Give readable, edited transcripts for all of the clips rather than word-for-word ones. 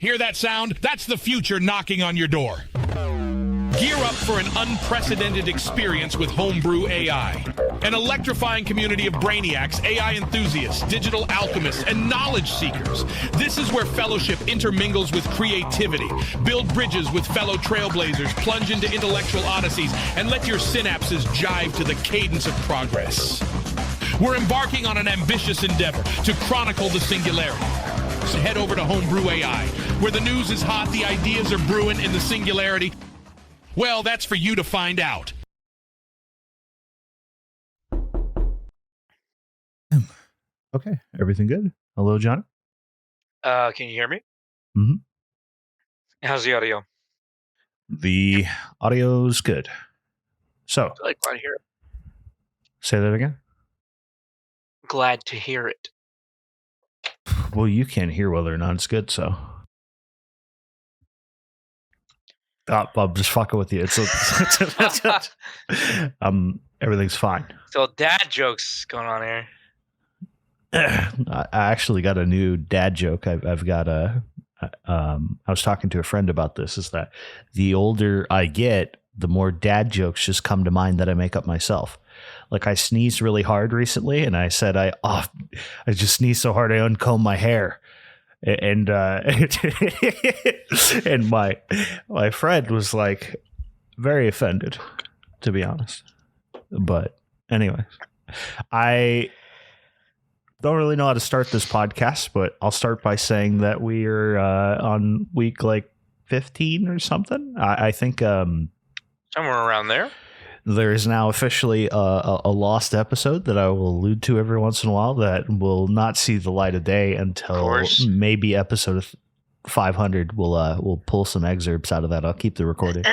Hear that sound? That's the future knocking on your door. Gear up for an unprecedented experience with HomeBrew AI. An electrifying community of brainiacs, AI enthusiasts, digital alchemists, and knowledge seekers. This is where fellowship intermingles with creativity. Build bridges with fellow trailblazers, plunge into intellectual odysseys, and let your synapses jive to the cadence of progress. We're embarking on an ambitious endeavor to chronicle the singularity. So head over to HomeBrew AI, where the news is hot, the ideas are brewing in the singularity. Well, that's for you to find out. Okay, everything good? Hello, John? Can you hear me? Mm-hmm. How's the audio? The audio's good. So, Glad to hear it. say that again? Glad to hear it. Well, you can't hear whether or not it's good, so. I'm just fucking with you. Everything's fine. So dad jokes going on here. I actually got a new dad joke. I've got I was talking to a friend about this, is that the older I get, the more dad jokes just come to mind that I make up myself. Like, I sneezed really hard recently, and I said, I just sneezed so hard I uncombed my hair. And and my friend was like very offended, to be honest. But anyway, I don't really know how to start this podcast, but I'll start by saying that we're on week like 15 or something. I think Somewhere around there. there is now officially a lost episode that I will allude to every once in a while that will not see the light of day until maybe episode 500. We'll pull some excerpts out of that. I'll keep the recording.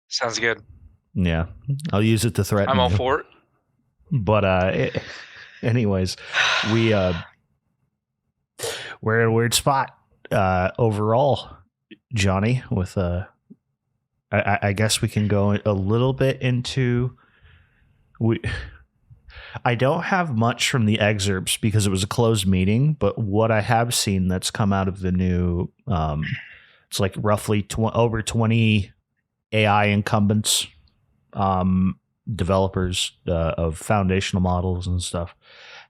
Sounds good. Yeah, I'll use it to threaten. I'm all you. for it. But anyways, we're in a weird spot overall, Johnny, with I guess we can go a little bit into I don't have much from the excerpts because it was a closed meeting, but what I have seen that's come out of the new it's like roughly over 20 AI incumbents, developers of foundational models and stuff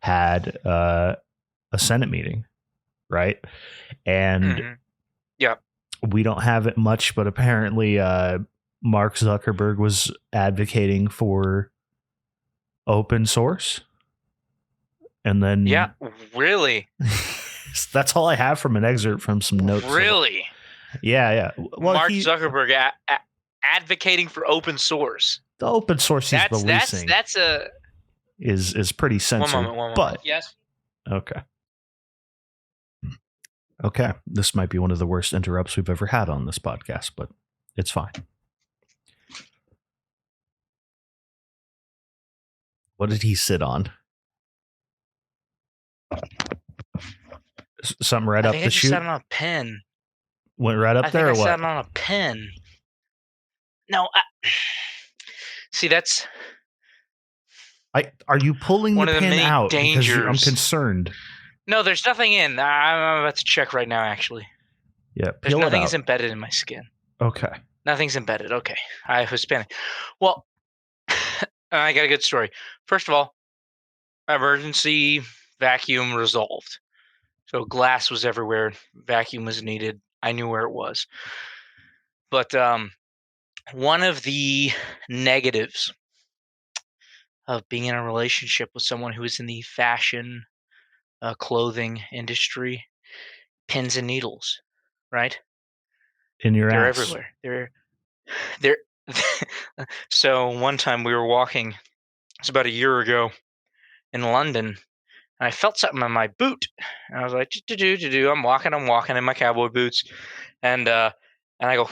had a Senate meeting, right? And yeah, we don't have it much, but apparently Mark Zuckerberg was advocating for open source. And then yeah, really? That's all I have from an excerpt from some notes. Really? Yeah. Well, Mark Zuckerberg advocating for open source. The open source he's releasing that's a is pretty censored. One moment. But yes. Okay. This might be one of the worst interrupts we've ever had on this podcast, but it's fine. What did he sit on? Something right up the chute? I sat on a pen. Went right up there or what? I sat on a pen. No, see, that's... Are you pulling the pin out? Dangers. Because I'm concerned. No, there's nothing in. I'm about to check right now, actually. Yeah, there's nothing is embedded in my skin. Okay. Nothing's embedded. Okay. I was panicking. Well, I got a good story. First of all, emergency vacuum resolved. So glass was everywhere. Vacuum was needed. I knew where it was. But one of the negatives of being in a relationship with someone who is in the fashion clothing industry, pins and needles, right? In your They're ass. everywhere. They're So one time we were walking, it was about a year ago, in London, and I felt something on my boot. And I was like, do. I'm walking in my cowboy boots, and I go,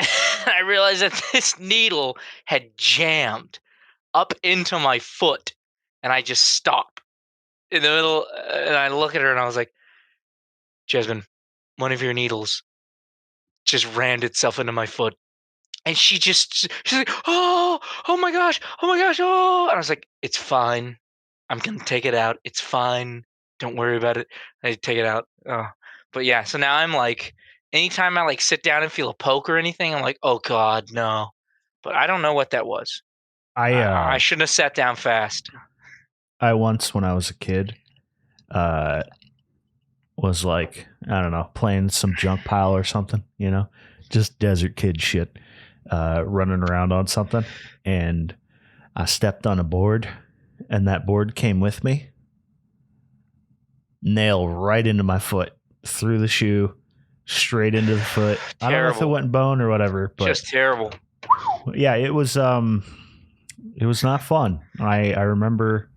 I realized that this needle had jammed up into my foot, and I just stopped in the middle, and I look at her, and I was like, Jasmine, one of your needles just rammed itself into my foot. And she's like, oh my gosh, oh. And I was like, it's fine. I'm going to take it out. It's fine. Don't worry about it. I take it out. But yeah, so now I'm like, anytime I like sit down and feel a poke or anything, I'm like, oh God, no. But I don't know what that was. I shouldn't have sat down fast. I once, when I was a kid, was like, I don't know, playing some junk pile or something, just desert kid shit, running around on something. And I stepped on a board, and that board came with me. Nail right into my foot, through the shoe, straight into the foot. I don't know if it went bone or whatever, but just terrible. Yeah, it was not fun. I remember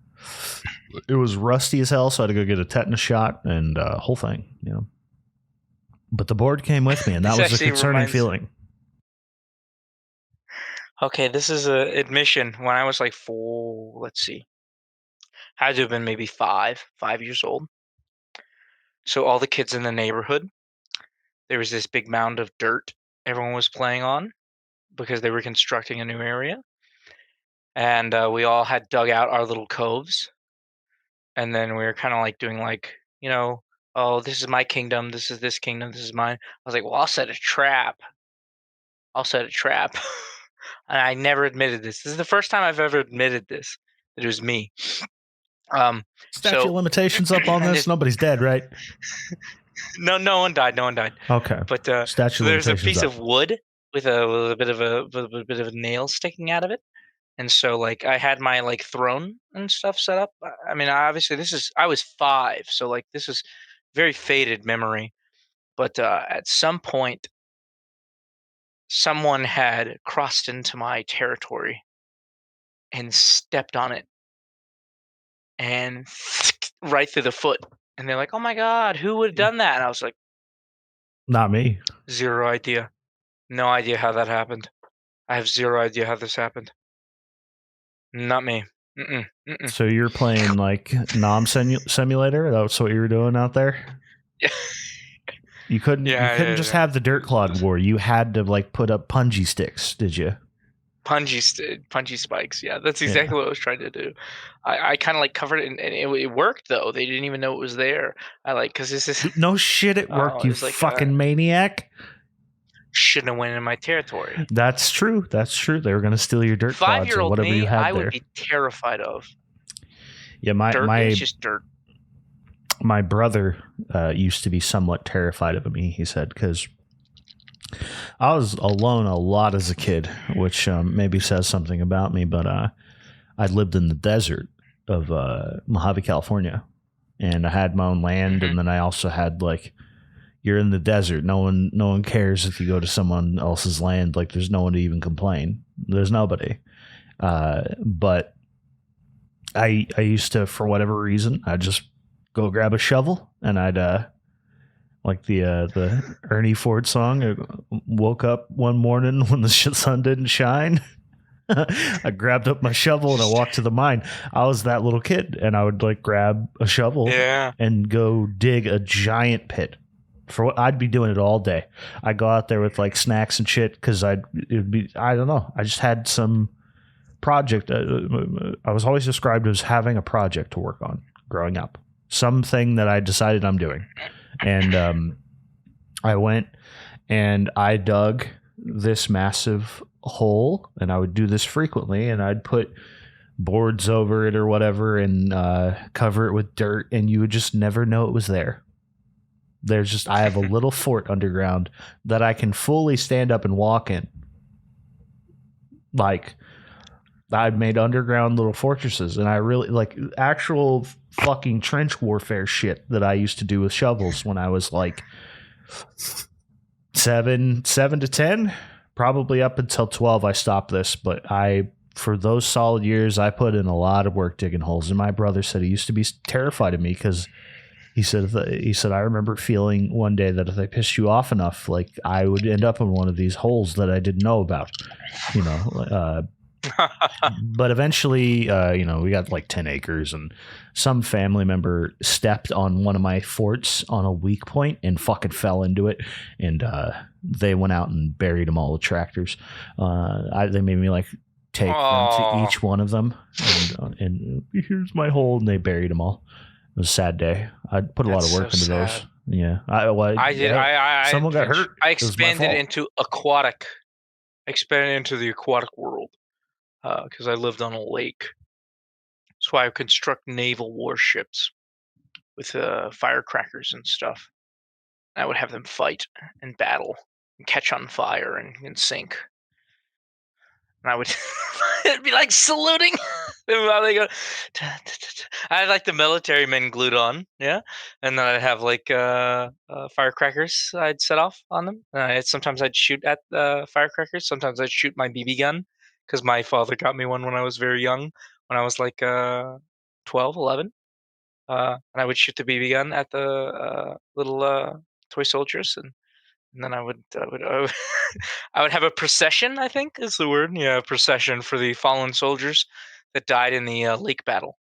it was rusty as hell, so I had to go get a tetanus shot and whole thing, But the board came with me, and that was a concerning feeling. Okay, this is an admission. When I was like 4, let's see, had to have been maybe 5 years old. So all the kids in the neighborhood, there was this big mound of dirt everyone was playing on because they were constructing a new area. And we all had dug out our little coves. And then we were kind of like doing like, oh, this is my kingdom. This is this kingdom. This is mine. I was like, well, I'll set a trap. And I never admitted this. This is the first time I've ever admitted this. That it was me. Statute of limitations up on this? Nobody's dead, right? No one died. Okay. But statute so there's a piece of wood with a bit of a nail sticking out of it. And so like I had my like throne and stuff set up. I mean, obviously I was 5, so like this is very faded memory. But at some point, someone had crossed into my territory and stepped on it, and right through the foot. And they're like, "Oh my God, who would have done that?" And I was like, "Not me." Zero idea. No idea how that happened. I have zero idea how this happened. Not me. So you're playing like Nom Simulator? That's what you were doing out there? Yeah. You couldn't just have the dirt clod war. You had to like put up punji sticks, did you? Punji spikes. Yeah, that's exactly what I was trying to do. I kind of like covered it, and it worked though. They didn't even know it was there. Because this is no shit. It worked. You like, fucking maniac. Shouldn't have went in my territory. That's true. They were going to steal your dirt clods or whatever you had there. I would be terrified of. Yeah, it's just dirt. My brother used to be somewhat terrified of me, he said, because I was alone a lot as a kid, which maybe says something about me, but I lived in the desert of Mojave, California, and I had my own land, and then I also had like, you're in the desert. No one cares if you go to someone else's land. Like there's no one to even complain. There's nobody. But I used to, for whatever reason, I'd just go grab a shovel and I'd like the Ernie Ford song. I woke up one morning when the sun didn't shine. I grabbed up my shovel and I walked to the mine. I was that little kid, and I would like grab a shovel and go dig a giant pit. For what I'd be doing it all day. I'd go out there with like snacks and shit because I don't know. I just had some project. I was always described as having a project to work on growing up. Something that I decided I'm doing. And I went and I dug this massive hole, and I would do this frequently, and I'd put boards over it or whatever and cover it with dirt, and you would just never know it was there. I have a little fort underground that I can fully stand up and walk in. Like, I've made underground little fortresses, and I really like actual fucking trench warfare shit that I used to do with shovels when I was like 7 to 10, probably up until 12. I stopped this, but for those solid years, I put in a lot of work digging holes. And my brother said he used to be terrified of me because he said, I remember feeling one day that if I pissed you off enough, like I would end up in one of these holes that I didn't know about, but eventually, we got like 10 acres, and some family member stepped on one of my forts on a weak point and fucking fell into it. And they went out and buried them all with tractors. They made me like take them to each one of them. And here's my hole. And they buried them all. was a sad day. I put a lot That's of work so into sad. those. Yeah. I did. Someone got hurt. I It was my expanded fault. into aquatic. Expanded into the aquatic world because I lived on a lake. So I would construct naval warships with firecrackers and stuff. I would have them fight and battle and catch on fire and sink. And I would it'd be like saluting. While they go, I had like the military men glued on, yeah, and then I'd have like firecrackers I'd set off on them. Sometimes I'd shoot at firecrackers. Sometimes I'd shoot my BB gun because my father got me one when I was very young, when I was like 12, 11. And I would shoot the BB gun at the little toy soldiers, and then I would have a procession. I think is the word. Yeah, a procession for the fallen soldiers that died in the lake battle.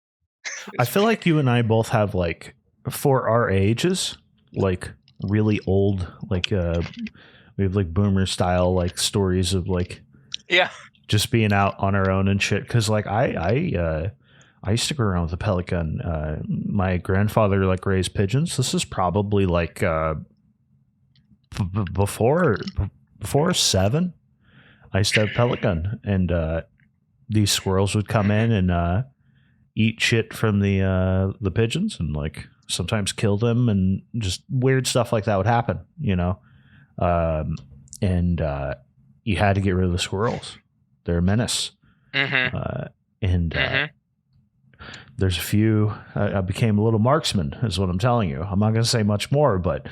I feel like you and I both have like, for our ages, like really old, like we have like boomer style like stories of like Yeah, just being out on our own and shit. Because like I used to go around with a pellet gun. My grandfather like raised pigeons. This is probably like before 7. I used to have a pellet gun, and these squirrels would come in and eat shit from the pigeons, and like sometimes kill them, and just weird stuff like that would happen, you know. And you had to get rid of the squirrels. They're a menace. And there's a few. I became a little marksman, is what I'm telling you. I'm not going to say much more, but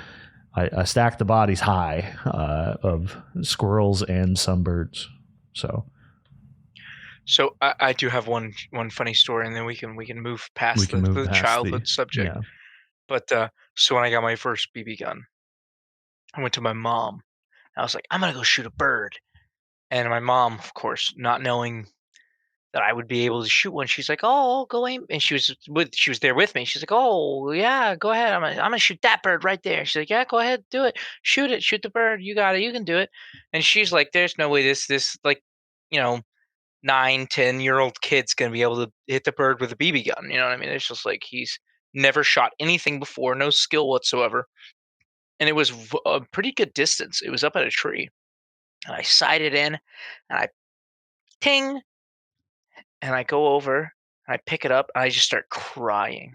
I stacked the bodies high of squirrels and some birds. So I do have one funny story, and then we can move past We can move the past childhood subject. Yeah. But so when I got my first BB gun, I went to my mom. I was like, I'm gonna go shoot a bird, and my mom, of course, not knowing that I would be able to shoot one, she's like, "Oh, go aim!" And she was there with me. She's like, "Oh, yeah, go ahead. I'm gonna shoot that bird right there." She's like, "Yeah, go ahead, do it. Shoot it. Shoot the bird. You got it. You can do it." And she's like, "There's no way this like, you know, 9, 10-year-old kid's gonna be able to hit the bird with a BB gun." You know what I mean? It's just like he's never shot anything before, no skill whatsoever, and it was a pretty good distance. It was up at a tree, and I sighted in, and I ting, and I go over, and I pick it up, and I just start crying,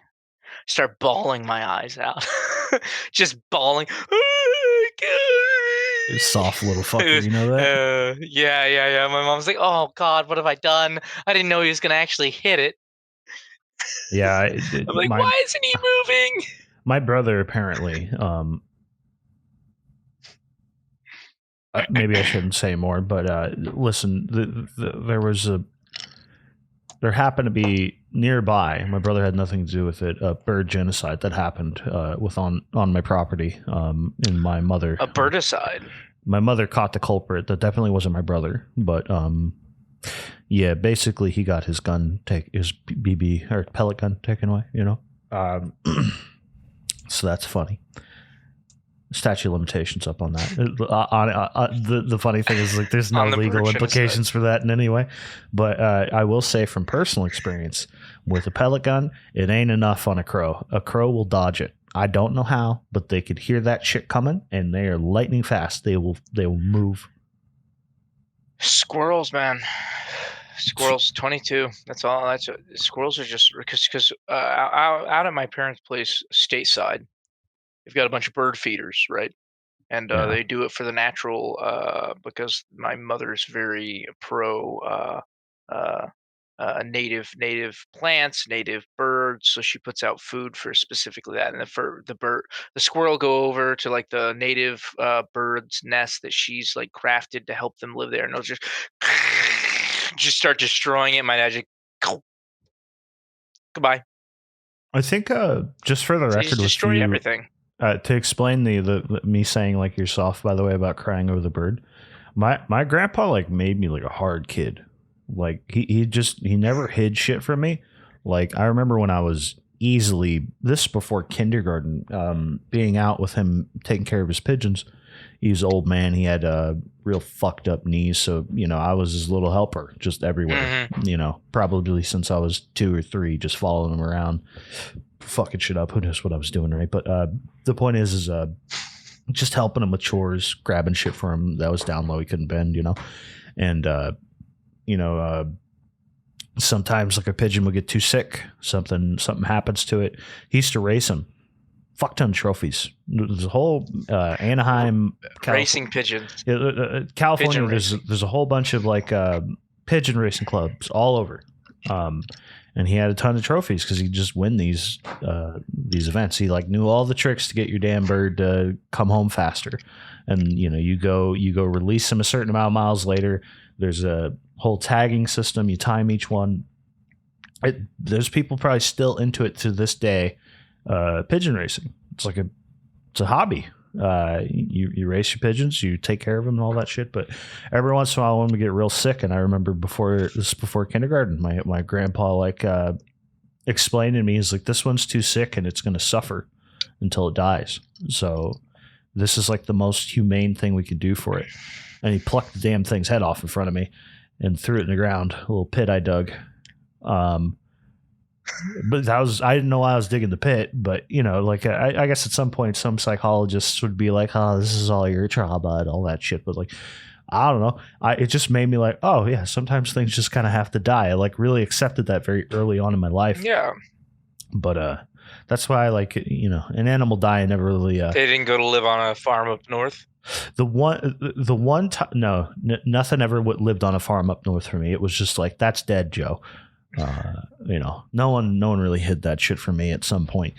start bawling my eyes out, just bawling. "Oh my Soft little fucker, God." you know that? Yeah. My mom's like, "Oh God, what have I done? I didn't know he was gonna actually hit it." Yeah, I'm like, "Why isn't he moving?" my brother apparently. Maybe I shouldn't say more, but listen, there happened to be nearby. My brother had nothing to do with it. A bird genocide that happened on my property. And my mother, A birdicide. my mother caught the culprit. That definitely wasn't my brother, but yeah, basically he got his BB or pellet gun taken away. You know, so that's funny. Statute of limitations up on that. The funny thing is, like, there's no legal implications for that in any way. But I will say from personal experience, with a pellet gun, it ain't enough on a crow. A crow will dodge it. I don't know how, but they could hear that shit coming, and they are lightning fast. They will move. Squirrels, man. Squirrels, 22. That's all. Squirrels are just because out at my parents' place, stateside, they've got a bunch of bird feeders, right? And Yeah. they do it for the natural because my mother's very pro native plants, native birds. So she puts out food for specifically that. And the squirrel go over to like the native bird's nest that she's like crafted to help them live there, and they'll just start destroying it. My dad just goodbye. I think just for the So record, just destroy everything. To explain the me saying like you're soft, by the way, about crying over the bird. My grandpa like made me like a hard kid. Like he never hid shit from me. Like I remember when I was easily, this before kindergarten, being out with him taking care of his pigeons, he was an old man. He had real fucked up knees. So, I was his little helper just everywhere, probably since I was 2 or 3, just following him around, fucking shit up. Who knows what I was doing, right? But the point is just helping him with chores, grabbing shit for him that was down low he couldn't bend, and sometimes like a pigeon would get too sick, something happens to it. He used to race them. Fuck ton of trophies. There's a whole Anaheim racing pigeons. California. Pigeon there's a whole bunch of like pigeon racing clubs all over, and he had a ton of trophies because he just win these events. He like knew all the tricks to get your damn bird to come home faster, and you go release him a certain amount of miles later. There's a whole tagging system. You time each one. There's people probably still into it to this day. Pigeon racing. It's a hobby. You race your pigeons, you take care of them and all that shit. But every once in a while, when we get real sick, and I remember before kindergarten, my grandpa explained to me, he's like, this one's too sick and it's going to suffer until it dies. So this is like the most humane thing we could do for it. And he plucked the damn thing's head off in front of me and threw it in the ground, a little pit I dug. But I didn't know why I was digging the pit, but I guess at some point some psychologists would be like, oh, this is all your trauma and all that shit. But like, I don't know. It just made me like, oh yeah, sometimes things just kind of have to die. I like really accepted that very early on in my life. Yeah. But that's why I like, an animal die. I never really. They didn't go to live on a farm up north. The one time, no, nothing ever lived on a farm up north for me. It was just like, that's dead, Joe. No one really hid that shit from me at some point.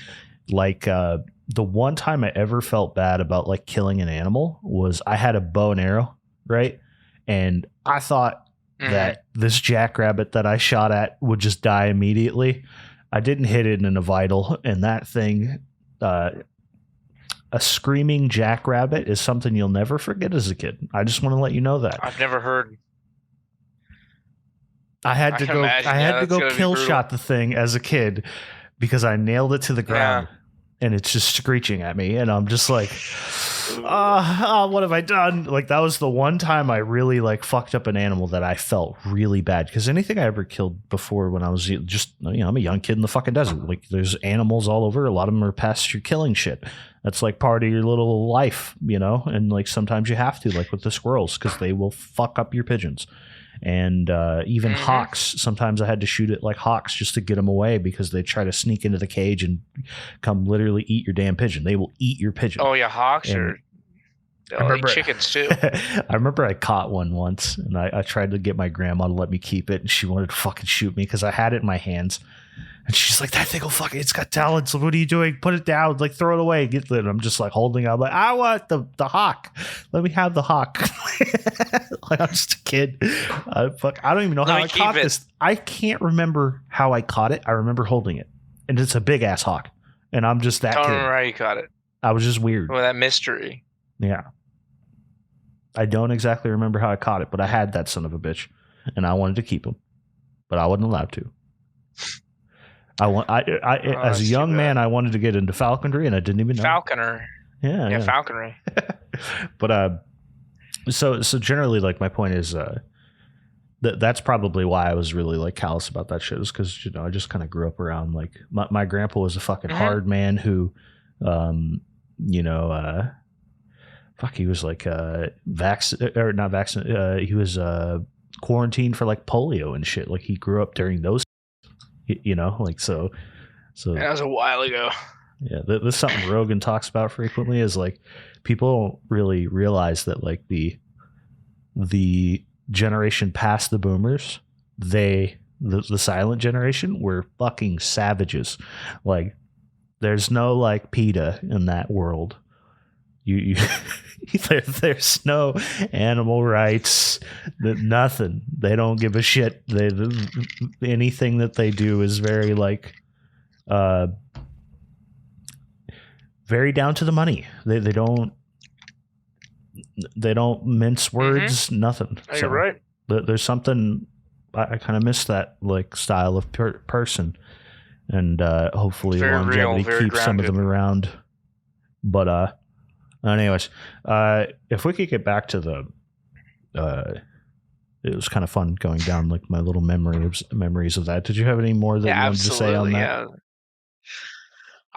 Like the one time I ever felt bad about like killing an animal was I had a bow and arrow, right? And I thought that this jackrabbit that I shot at would just die immediately. I didn't hit it in a vital, and that thing, a screaming jackrabbit is something you'll never forget as a kid. I just want to let you know that. I've never heard. I had to go kill shot the thing as a kid because I nailed it to the ground and it's just screeching at me. And I'm just like, what have I done? Like that was the one time I really like fucked up an animal that I felt really bad. Because anything I ever killed before when I was just, I'm a young kid in the fucking desert. Like there's animals all over. A lot of them are pasture killing shit. That's like part of your little life, and like sometimes you have to, like with the squirrels, because they will fuck up your pigeons. And even hawks, sometimes I had to shoot at like hawks just to get them away because they try to sneak into the cage and come literally eat your damn pigeon. They will eat your pigeon. Oh yeah, hawks they'll eat chickens too. I remember I caught one once and I tried to get my grandma to let me keep it, and she wanted to fucking shoot me because I had it in my hands. And she's like, that thing will fucking, it's got talents. What are you doing? Put it down. Like, throw it away. Get it. I'm just like holding it. I'm like, I want the hawk. Let me have the hawk. Like, I'm just a kid. I don't even know how I caught this. I can't remember how I caught it. I remember holding it. And it's a big ass hawk. And I'm just that kid. I don't remember how you caught it. I was just weird. Well, that mystery. Yeah. I don't exactly remember how I caught it, but I had that son of a bitch. And I wanted to keep him. But I wasn't allowed to. As a young man, I wanted to get into falconry, and I didn't even know. Falconer. Yeah, falconry. But so generally, like my point is, that's probably why I was really like callous about that shit, is because I just kind of grew up around like my grandpa was a fucking hard man who, he was like not vaccinated. He was quarantined for like polio and shit. Like he grew up during those. So that was a while ago. Yeah, this is something Rogan talks about frequently, is like people don't really realize that like the generation past the boomers, the silent generation, were fucking savages. Like there's no like PETA in that world. You there's no animal rights, nothing. They don't give a shit. Anything that they do is very like very down to the money. They don't mince words, nothing. Oh, you're right. There's something I kind of miss, that like style of person, and hopefully longevity keeps some of them around. But Anyways, if we could get back to the, it was kind of fun going down like my little memories of that. Did you have any more that you wanted to say on that? Yeah.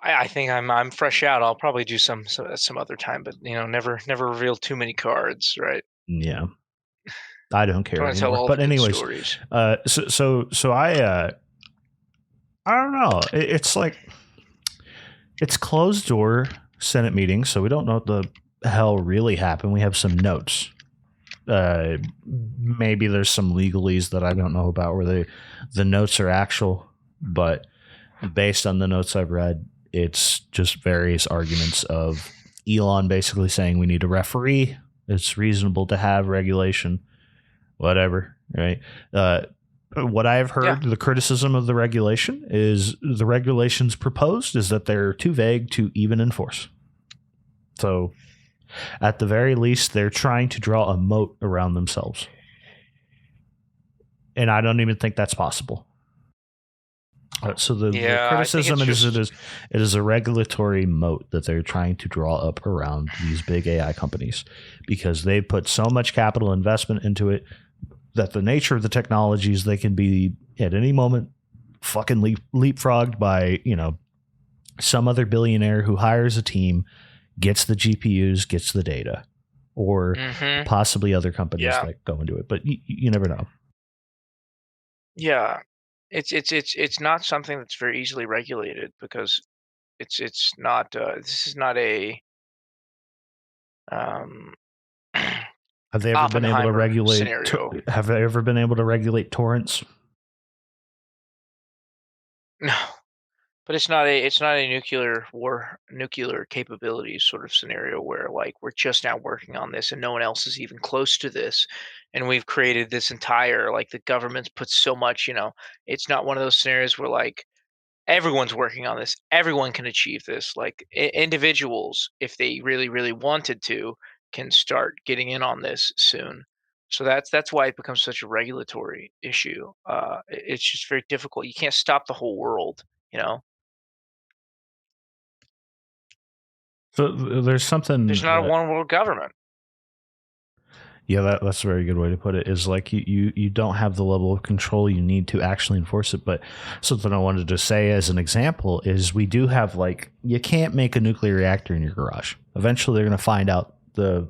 I think I'm fresh out. I'll probably do some other time, but never reveal too many cards, right? Yeah, I don't care Trying to tell anymore. all But the good anyways, stories. So I don't know. It's like it's closed door Senate meeting, so we don't know what the hell really happened. We have some notes. Maybe there's some legalese that I don't know about where the notes are actual, but based on the notes I've read, it's just various arguments of Elon basically saying we need a referee. It's reasonable to have regulation, whatever, right? What I've heard, the criticism of the regulation is the regulations proposed is that they're too vague to even enforce. So at the very least, they're trying to draw a moat around themselves. And I don't even think that's possible. So the criticism it is a regulatory moat that they're trying to draw up around these big AI companies because they put so much capital investment into it that the nature of the technologies, they can be at any moment fucking leapfrogged by, some other billionaire who hires a team, gets the GPUs, gets the data, or possibly other companies that go into it. But you never know. Yeah. It's not something that's very easily regulated because it's not this is not a have they ever been able to regulate scenario. Have they ever been able to regulate torrents? No. But it's not a nuclear capabilities sort of scenario where like we're just now working on this and no one else is even close to this, and we've created this entire like the government's put so much. It's not one of those scenarios where like everyone's working on this, everyone can achieve this. Like individuals, if they really wanted to, can start getting in on this soon. So that's why it becomes such a regulatory issue. It's just very difficult. You can't stop the whole world, you know. So there's something. There's not a one world government. Yeah, that's a very good way to put it. Is like you don't have the level of control you need to actually enforce it. But something I wanted to say as an example is we do have like you can't make a nuclear reactor in your garage. Eventually, they're going to find out the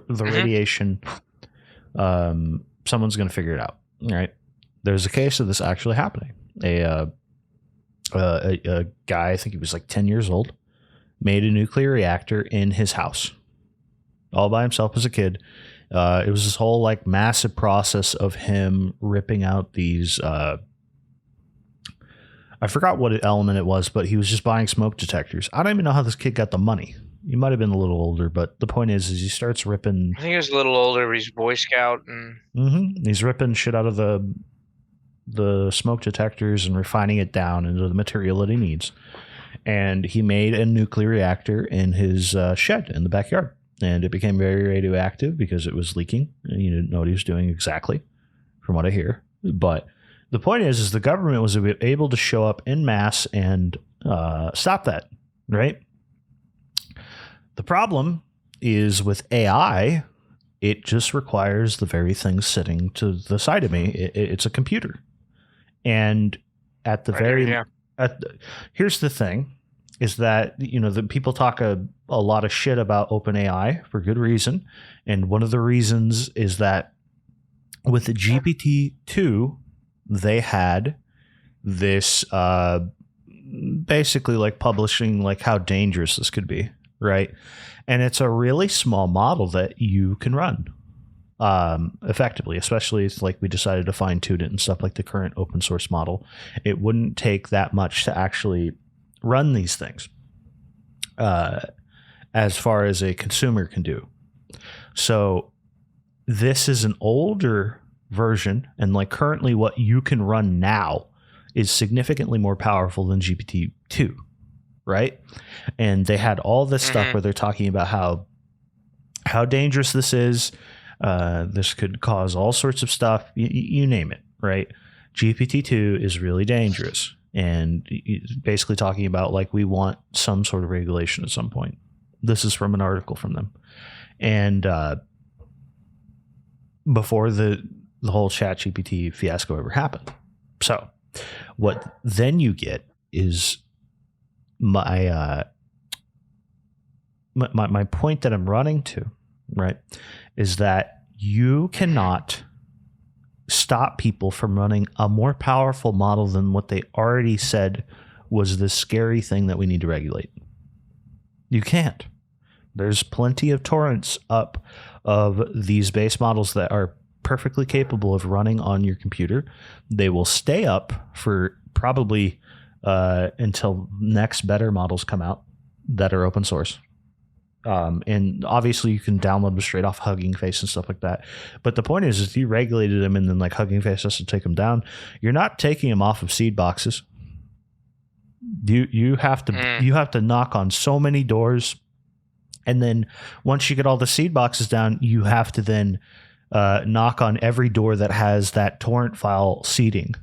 radiation. Someone's going to figure it out. Right? There's a case of this actually happening. A guy, I think he was like 10 years old, made a nuclear reactor in his house, all by himself as a kid. It was this whole like massive process of him ripping out these. I forgot what element it was, but he was just buying smoke detectors. I don't even know how this kid got the money. He might have been a little older, but the point is he starts ripping. I think he was a little older, but he's a Boy Scout, and he's ripping shit out of the smoke detectors and refining it down into the material that he needs. And he made a nuclear reactor in his shed in the backyard. And it became very radioactive because it was leaking. And he didn't know what he was doing exactly, from what I hear. But the point is the government was able to show up en masse and stop that, right? The problem is with AI, it just requires the very thing sitting to the side of me. It's a computer. And at the here's the thing. Is that, the people talk a lot of shit about OpenAI for good reason. And one of the reasons is that with the GPT-2, they had this basically like publishing like how dangerous this could be, right? And it's a really small model that you can run effectively, especially if like we decided to fine tune it and stuff like the current open source model. It wouldn't take that much to actually run these things as far as a consumer can do. So this is an older version, and like currently what you can run now is significantly more powerful than GPT-2, right? And they had all this stuff where they're talking about how dangerous this is. This could cause all sorts of stuff, you name it, right? GPT-2 is really dangerous. And basically talking about like we want some sort of regulation at some point. This is from an article from them. And before the whole ChatGPT fiasco ever happened. So what then you get is my point that I'm running to, right, is that you cannot stop people from running a more powerful model than what they already said was the scary thing that we need to regulate. You can't. There's plenty of torrents up of these base models that are perfectly capable of running on your computer. They will stay up for probably until next better models come out that are open source. And obviously you can download them straight off Hugging Face and stuff like that. But the point is if you regulated them and then like Hugging Face has to take them down, you're not taking them off of seed boxes. You have to knock on so many doors. And then once you get all the seed boxes down, you have to then knock on every door that has that torrent file seeding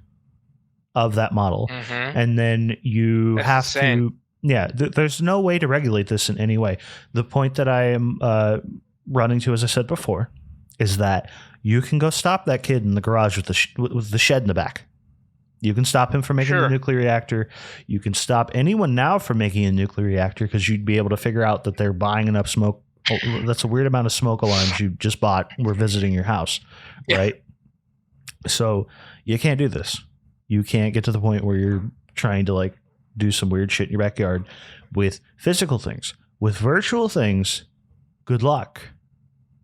of that model. Mm-hmm. And then you have to, there's no way to regulate this in any way. The point that I am running to, as I said before, is that you can go stop that kid in the garage with the shed in the back. You can stop him from making a nuclear reactor. You can stop anyone now from making a nuclear reactor because you'd be able to figure out that they're buying enough smoke. Oh, that's a weird amount of smoke alarms you just bought. We're visiting your house, right? So you can't do this. You can't get to the point where you're trying to like do some weird shit in your backyard with physical things. With virtual things, good luck,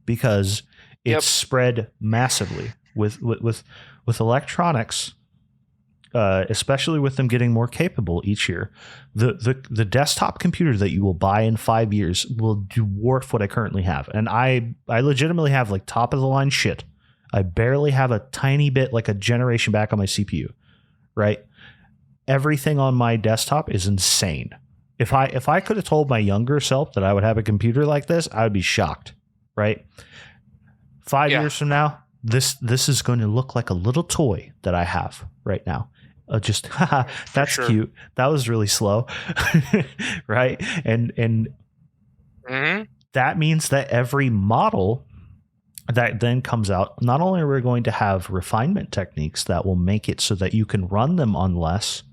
because it's spread massively with electronics. Especially with them getting more capable each year, the desktop computer that you will buy in 5 years will dwarf what I currently have. And I legitimately have like top of the line shit. I barely have a tiny bit, like a generation back on my CPU, right? Everything on my desktop is insane. If I could have told my younger self that I would have a computer like this, I would be shocked, right? 5 years from now, this is going to look like a little toy that I have right now. Just that's cute. That was really slow, right? And that means that every model that then comes out, not only are we going to have refinement techniques that will make it so that you can run them on less,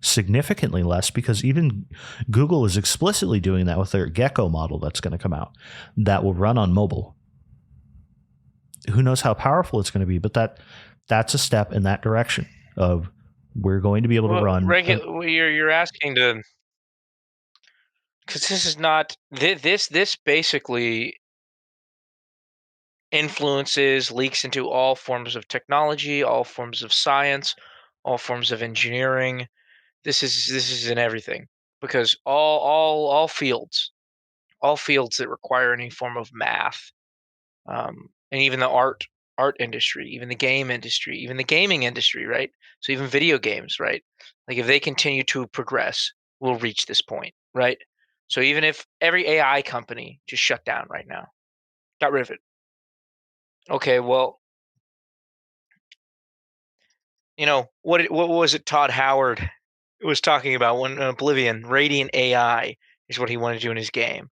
significantly less, because even Google is explicitly doing that with their Gecko model that's going to come out that will run on mobile. Who knows how powerful it's going to be, but that's a step in that direction of we're going to be able to run. You're asking to, because this is not this basically influences, leaks into all forms of technology, all forms of science, all forms of engineering. This is in everything, because all fields that require any form of math, and even the art industry, even the game industry, even the gaming industry, right? So even video games, right? Like if they continue to progress, we'll reach this point, right? So even if every AI company just shut down right now, got rid of it. Okay, well, what was it Todd Howard was talking about when Oblivion, Radiant AI is what he wanted to do in his game.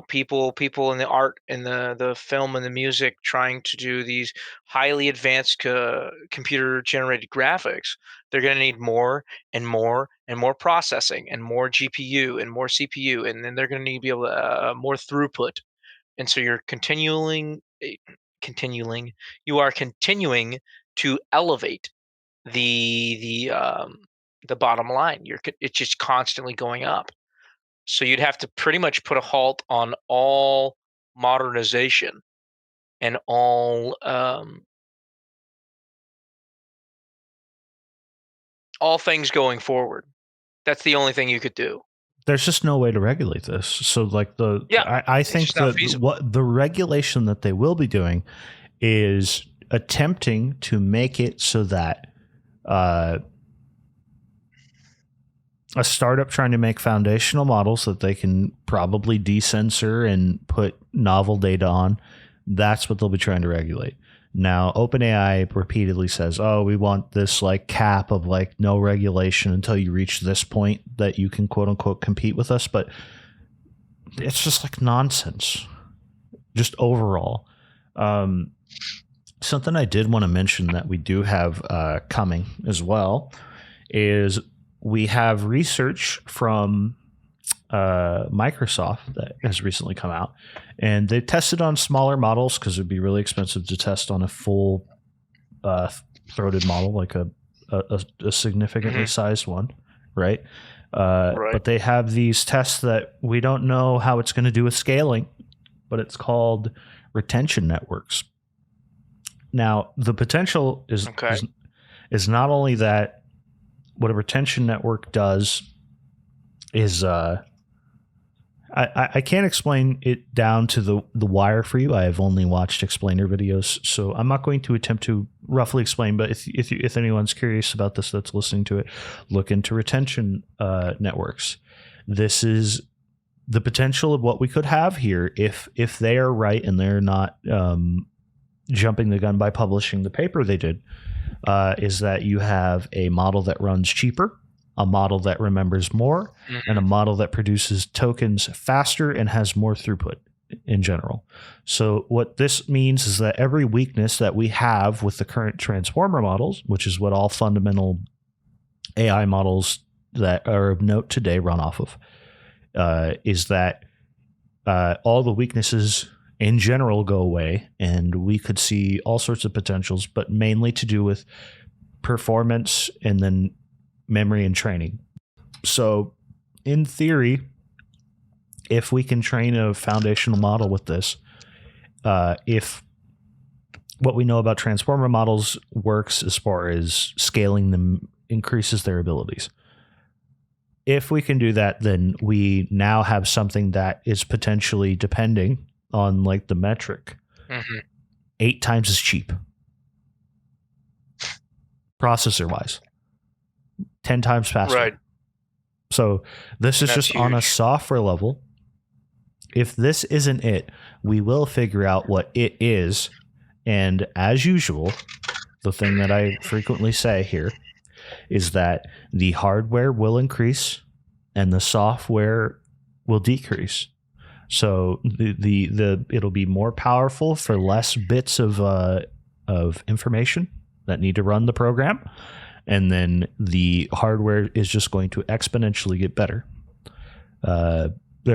People in the art and the film and the music trying to do these highly advanced computer generated graphics, they're going to need more and more and more processing and more GPU and more CPU, and then they're going to need to be able to more throughput. And so you're continuing to elevate the bottom line. It's just constantly going up. So you'd have to pretty much put a halt on all modernization and all things going forward. That's the only thing you could do. There's just no way to regulate this. So like I think that what the regulation that they will be doing is attempting to make it so that a startup trying to make foundational models that they can probably decensor and put novel data on, that's what they'll be trying to regulate. Now, OpenAI repeatedly says, oh, we want this like cap of like no regulation until you reach this point that you can quote unquote compete with us. But it's just like nonsense, just overall. Something I did want to mention that we do have coming as well is we have research from Microsoft that has recently come out, and they tested on smaller models because it'd be really expensive to test on a full throated model, like a significantly sized one, right? But they have these tests that we don't know how it's going to do with scaling, but it's called retention networks. Now, the potential is not only that what a retention network does is I can't explain it down to the wire for you. I have only watched explainer videos, so I'm not going to attempt to roughly explain. But if anyone's curious about this that's listening to it, look into retention networks. This is the potential of what we could have here if they are right and they're not jumping the gun by publishing the paper they did. Is that you have a model that runs cheaper, a model that remembers more, and a model that produces tokens faster and has more throughput in general. So what this means is that every weakness that we have with the current transformer models, which is what all fundamental AI models that are of note today run off of, is that all the weaknesses in general go away, and we could see all sorts of potentials, but mainly to do with performance and then memory and training. So in theory, if we can train a foundational model with this, if what we know about transformer models works as far as scaling them increases their abilities. If we can do that, then we now have something that is potentially, depending on like the metric, 8 times as cheap processor wise, 10 times faster. Right. So this is That's just on a huge. software level. If this isn't it, we will figure out what it is. And as usual, the thing that I frequently say here is that the hardware will increase and the software will decrease. So the it'll be more powerful for less bits of information that need to run the program, and then the hardware is just going to exponentially get better. There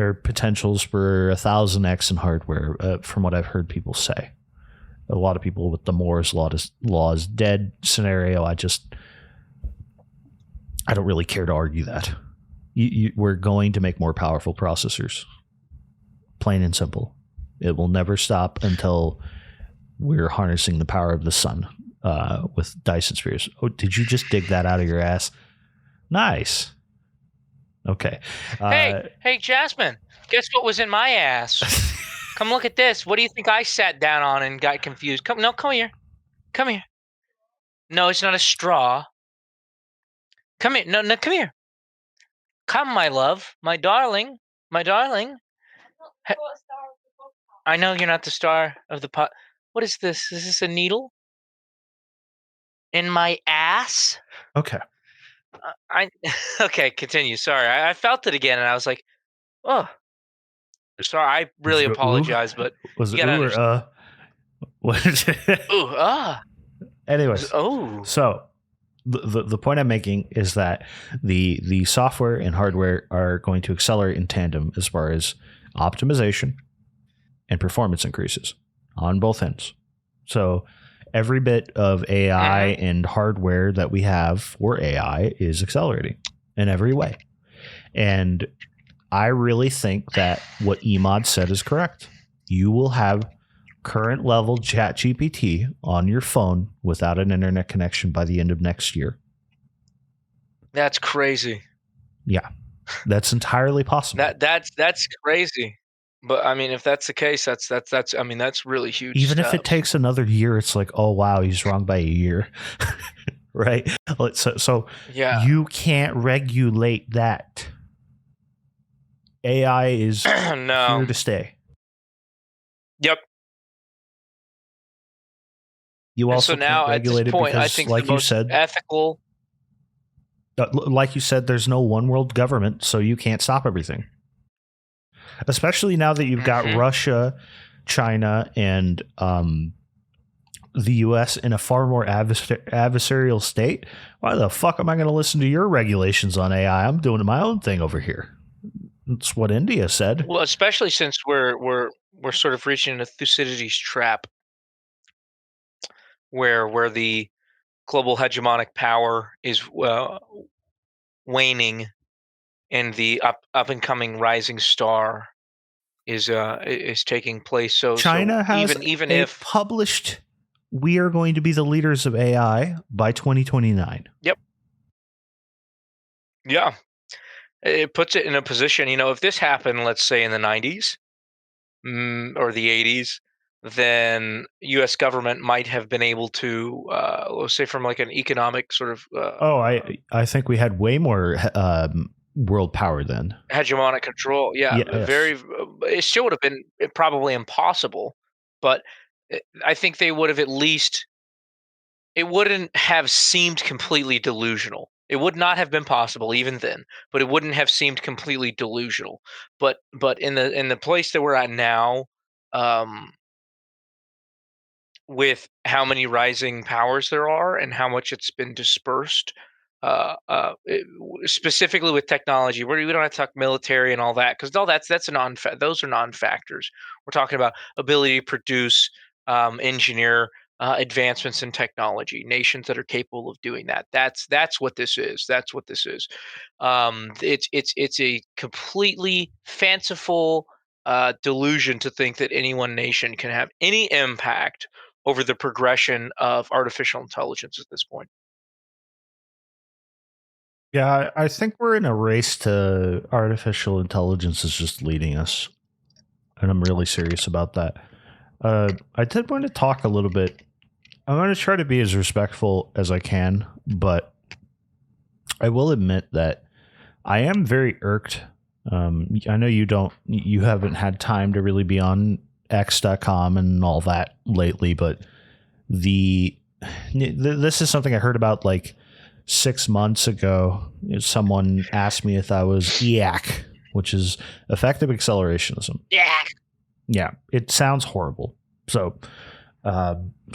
are potentials for 1,000x in hardware, from what I've heard people say. A lot of people with the Moore's law is dead scenario. I don't really care to argue that. We're going to make more powerful processors. Plain and simple. It will never stop until we're harnessing the power of the sun with Dyson spheres. Oh, did you just dig that out of your ass? Nice. Okay. Hey, Jasmine, guess what was in my ass? Come look at this. What do you think I sat down on and got confused? Come here. Come here. No, it's not a straw. Come here. No, come here. Come, my love, my darling, my darling. I know you're not the star of the pot. What is this? Is this a needle in my ass? Okay. Okay, continue. Sorry, I felt it again, and I was like, oh, sorry. I really Did you go, apologize, but was it you gotta ooh or what is it? ooh, Anyways, oh, so the point I'm making is that the software and hardware are going to accelerate in tandem as far as optimization and performance increases on both ends. So every bit of AI and hardware that we have for AI is accelerating in every way. And I really think that what Emod said is correct. You will have current level ChatGPT on your phone without an internet connection by the end of next year. that's crazy. Yeah, that's entirely possible. That's crazy. But I mean, if that's the case, that's I mean, that's really huge. Even stuff. if it takes another year, it's like, oh wow, he's wrong by a year, right? So yeah, you can't regulate that. AI is no. here to stay. Yep. You And also so now can't at this regulate it point, I because, think like the you most said, ethical. there's no one world government, so you can't stop everything. especially now that you've got Russia, China, and the U.S. in a far more adversarial state. Why the fuck am I going to listen to your regulations on AI? I'm doing my own thing over here. That's what India said. Well, especially since we're sort of reaching a Thucydides trap, where the global hegemonic power is waning, and the up and coming rising star is taking place. So China has even a if published, we are going to be the leaders of AI by 2029. Yep. Yeah. It puts it in a position, if this happened, let's say in the 90s or the 80s, then U.S. government might have been able to, let's say, from like an economic sort of I think we had way more world power then. Hegemonic control. Yeah, Yes. it still would have been probably impossible, but I think they would have at least, it wouldn't have seemed completely delusional. It would not have been possible even then, but it wouldn't have seemed completely delusional. But in the place that we're at now, um, with how many rising powers there are and how much it's been dispersed, specifically with technology, where we don't have to talk military and all that, because all that's those are non-factors. We're talking about ability to produce, engineer advancements in technology, nations that are capable of doing that. That's what this is. That's what this is. It's a completely fanciful delusion to think that any one nation can have any impact over the progression of artificial intelligence at this point. Yeah, I think we're in a race to artificial intelligence is just leading us. And I'm really serious about that. I did want to talk a little bit. I'm going to try to be as respectful as I can, but I will admit that I am very irked. I know you haven't had time to really be on X.com and all that lately, but this is something I heard about like 6 months ago. Someone asked me if I was EAC, which is effective accelerationism. Yeah, it sounds horrible. So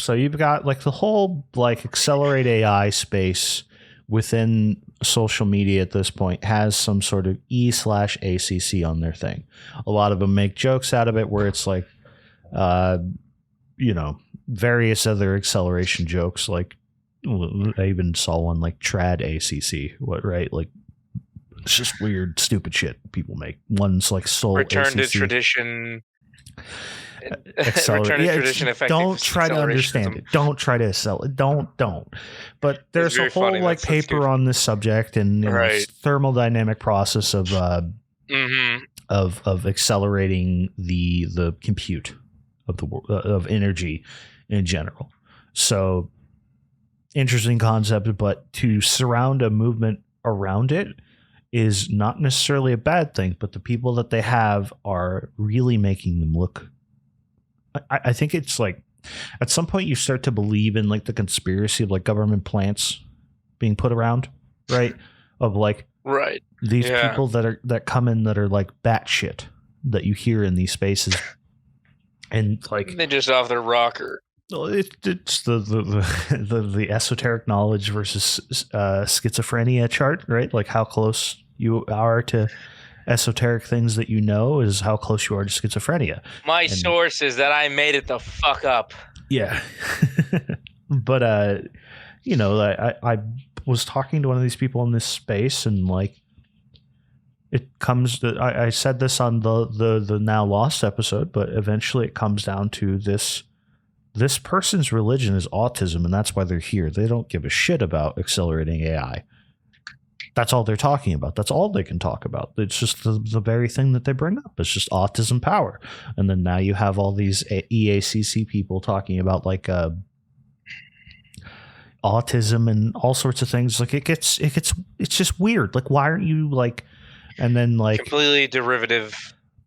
you've got like the whole like accelerate AI space within social media at this point has some sort of E/ACC on their thing. A lot of them make jokes out of it where it's like, various other acceleration jokes. Like I even saw one like trad ACC, right? Like it's just weird, stupid shit people make. One's like soul Return ACC. to tradition. Return to tradition. Don't try to understand it. Don't try to sell it. Don't. But there's a whole like paper on this subject and thermodynamic process of accelerating the compute of energy in general. So interesting concept, but to surround a movement around it is not necessarily a bad thing. But the people that they have are really making them look. I think it's like at some point you start to believe in like the conspiracy of like government plants being put around, right? Of like these people that come in that are like batshit that you hear in these spaces, and like they just off their rocker. It's the esoteric knowledge versus schizophrenia chart, right? Like how close you are to esoteric things that you know is how close you are to schizophrenia. My source is that I made it the fuck up. Yeah. But I was talking to one of these people in this space, and like it comes to, I said this on the Now Lost episode, but eventually it comes down to this person's religion is autism, and that's why they're here. They don't give a shit about accelerating AI. That's all they're talking about. That's all they can talk about. It's just the very thing that they bring up. It's just autism power. And then now you have all these EACC people talking about like autism and all sorts of things. Like it's just weird. Like, why aren't you like, and then like completely derivative.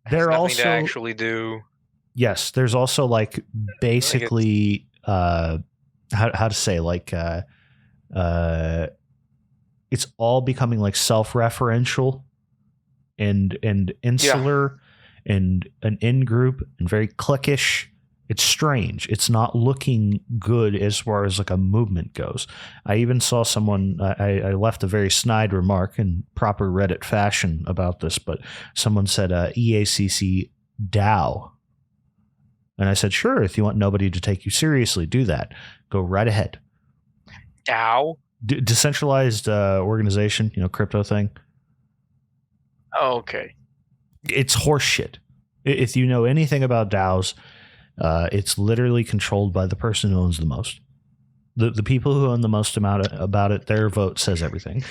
They're also to actually do. Yes. There's also like basically, how to say like, it's all becoming like self-referential and insular and an in-group and very cliquish. It's strange. It's not looking good as far as like a movement goes. I even saw someone, I left a very snide remark in proper Reddit fashion about this, but someone said EACC DAO. And I said, sure, if you want nobody to take you seriously, do that. Go right ahead. DAO? Decentralized organization, crypto thing. Oh, okay. It's horseshit. If you know anything about DAOs, it's literally controlled by the person who owns the most. The people who own the most amount about it, their vote says everything.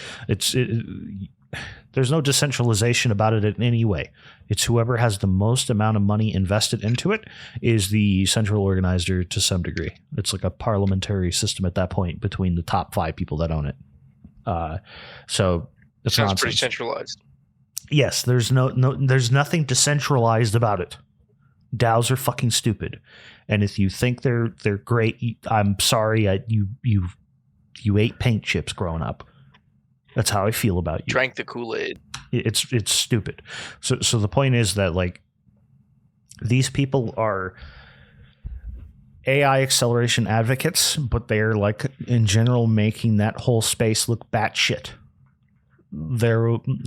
There's no decentralization about it in any way. It's whoever has the most amount of money invested into it is the central organizer to some degree. It's like a parliamentary system at that point between the top 5 people that own it. So it's sounds nonsense. pretty centralized. Yes, there's there's nothing decentralized about it. DAOs are fucking stupid, and if you think they're great, I'm sorry. You ate paint chips growing up. That's how I feel about you. Drank the Kool-Aid. It's stupid. So the point is that like these people are AI acceleration advocates, but they're like in general making that whole space look batshit.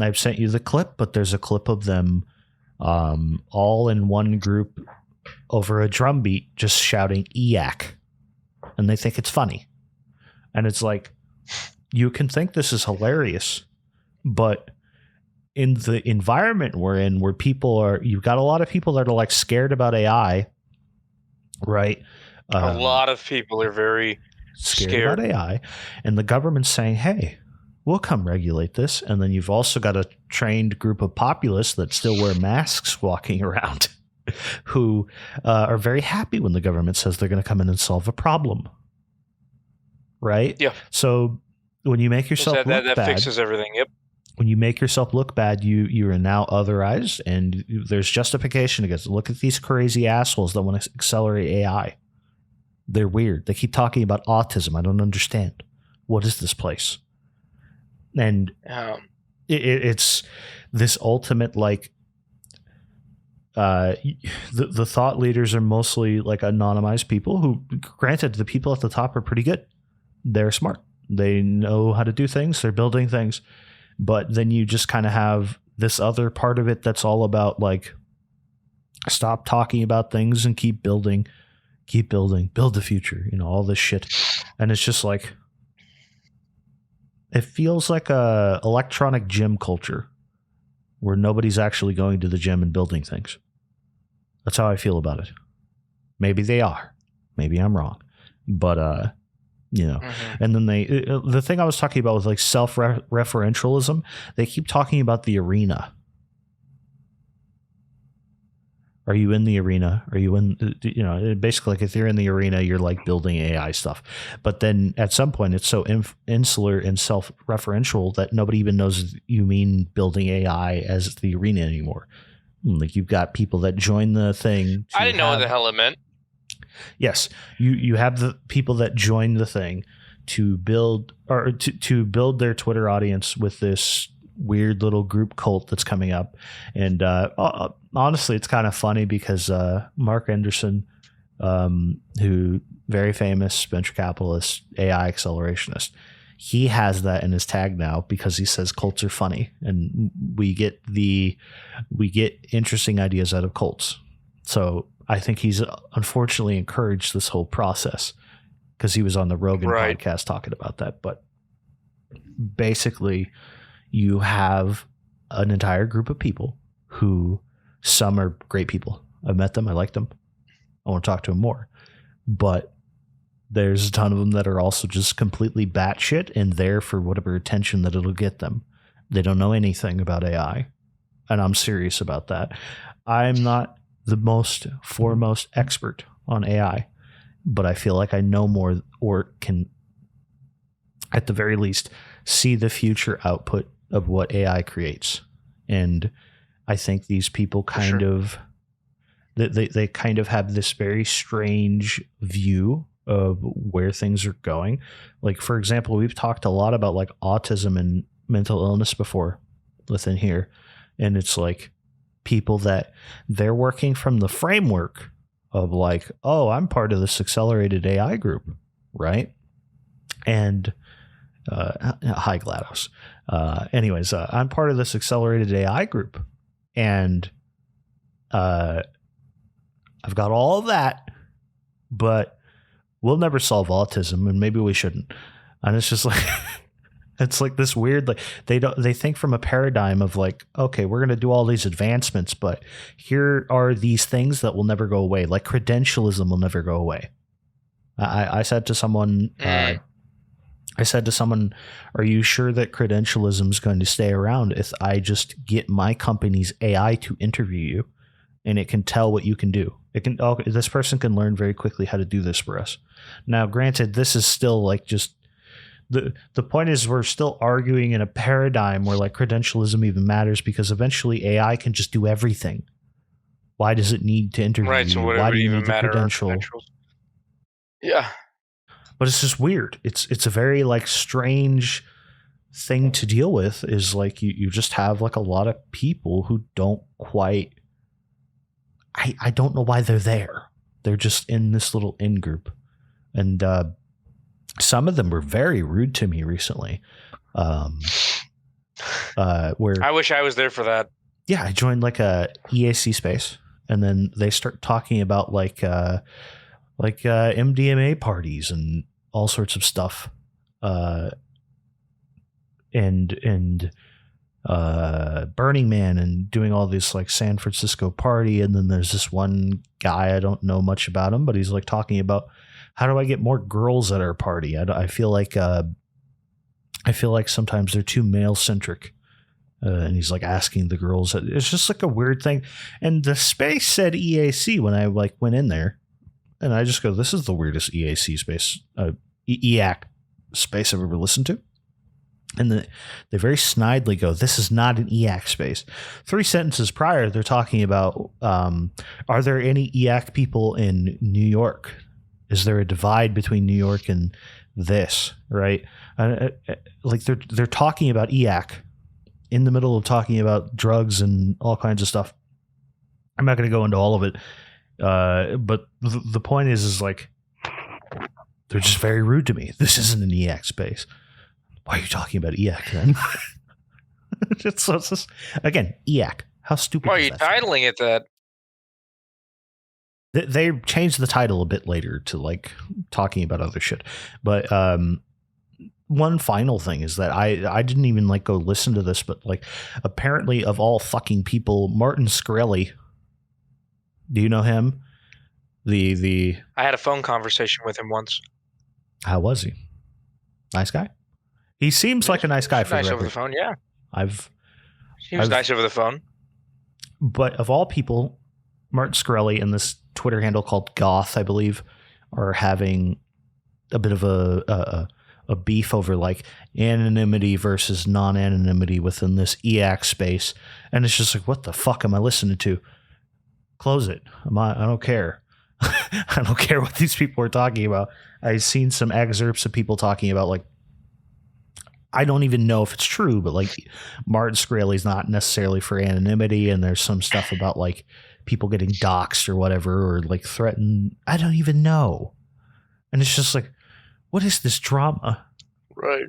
I've sent you the clip, but there's a clip of them all in one group over a drum beat just shouting EAC, and they think it's funny. And it's like, you can think this is hilarious, but in the environment we're in, where you've got a lot of people that are like scared about AI, right? A lot of people are very scared about AI, and the government's saying, hey, we'll come regulate this. And then you've also got a trained group of populists that still wear masks walking around who are very happy when the government says they're going to come in and solve a problem. Right? Yeah. So when you make yourself look bad, that fixes everything. Yep. When you make yourself look bad, you are now otherized, and there's justification against it. Look at these crazy assholes that want to accelerate AI. They're weird. They keep talking about autism. I don't understand. What is this place? And it's this ultimate, like, the thought leaders are mostly like anonymized people who, granted, the people at the top are pretty good. They're smart. They know how to do things. They're building things. But then you just kind of have this other part of it that's all about like, stop talking about things and keep building, build the future, all this shit. And it's just like, it feels like a electronic gym culture where nobody's actually going to the gym and building things. That's how I feel about it. Maybe they are. Maybe I'm wrong. But, and then the thing I was talking about was like self-referentialism. They keep talking about the arena. Are you in the arena? Are you in, basically like if you're in the arena, you're like building AI stuff. But then at some point it's so insular and self-referential that nobody even knows you mean building AI as the arena anymore. Like you've got people that join the thing. I didn't know what the hell it meant. Yes, you have the people that join the thing to build or to build their Twitter audience with this weird little group cult that's coming up. And honestly, it's kind of funny because Mark Anderson, who very famous venture capitalist, AI accelerationist, he has that in his tag now because he says cults are funny, and we get interesting ideas out of cults. So I think he's unfortunately encouraged this whole process because he was on the Rogan podcast talking about that. But basically, you have an entire group of people who, some are great people. I've met them. I like them. I want to talk to them more. But there's a ton of them that are also just completely batshit and there for whatever attention that it'll get them. They don't know anything about AI. And I'm serious about that. I'm not the foremost expert on AI, but I feel like I know more, or can, at the very least, see the future output of what AI creates. And I think these people kind of, they kind of have this very strange view of where things are going. Like, for example, we've talked a lot about like autism and mental illness before within here. And it's like, people that they're working from the framework of like, oh, I'm part of this accelerated AI group, right? And hi, GLaDOS. Anyways, I'm part of this accelerated AI group, and I've got all of that, but we'll never solve autism, and maybe we shouldn't. And it's just like it's like this weird, like they think from a paradigm of like, okay, we're going to do all these advancements, but here are these things that will never go away. Like credentialism will never go away. I said to someone, are you sure that credentialism is going to stay around if I just get my company's AI to interview you and it can tell what you can do? It can, oh, this person can learn very quickly how to do this for us. Now, granted, this is still like just the point is we're still arguing in a paradigm where like credentialism even matters, because eventually AI can just do everything. Why does it need to interview Right, so you? whatever Why do you even need the matter are credential? credentials. Yeah. But it's just weird. It's a very like strange thing to deal with, is like you just have like a lot of people who don't quite, I don't know why they're there. They're just in this little in group. And some of them were very rude to me recently. Where I wish I was there for that. Yeah, I joined like a EAC space, and then they start talking about like MDMA parties and all sorts of stuff, and Burning Man, and doing all this like San Francisco party. And then there's this one guy, I don't know much about him, but he's like talking about, how do I get more girls at our party? I feel like sometimes they're too male centric. And he's like asking the girls. It's just like a weird thing. And the space said EAC when I like went in there, and I just go, this is the weirdest EAC space, EAC space I've ever listened to. And they very snidely go, this is not an EAC space. 3 sentences prior, they're talking about, are there any EAC people in New York? Is there a divide between New York and this, right? Like they're talking about EAC in the middle of talking about drugs and all kinds of stuff. I'm not going to go into all of it, but the point is like, they're just very rude to me. This isn't an EAC space. Why are you talking about EAC then? it's just, again, EAC. How stupid Why are is you that? titling it that? They changed the title a bit later to like talking about other shit. But one final thing is that I didn't even like go listen to this, but like apparently of all fucking people, Martin Shkreli. Do you know him? I had a phone conversation with him once. How was he? Nice guy? He seems like a nice guy for nice the over the phone, yeah. He was nice over the phone. But of all people, Martin Shkreli and this Twitter handle called Goth, I believe, are having a bit of a beef over like anonymity versus non-anonymity within this EAC space. And it's just like, what the fuck am I listening to? Close it. I don't care. I don't care what these people are talking about. I've seen some excerpts of people talking about like, I don't even know if it's true, but like Martin Shkreli's not necessarily for anonymity, and there's some stuff about like people getting doxxed or whatever, or like threatened. I don't even know. And it's just like, what is this drama? Right.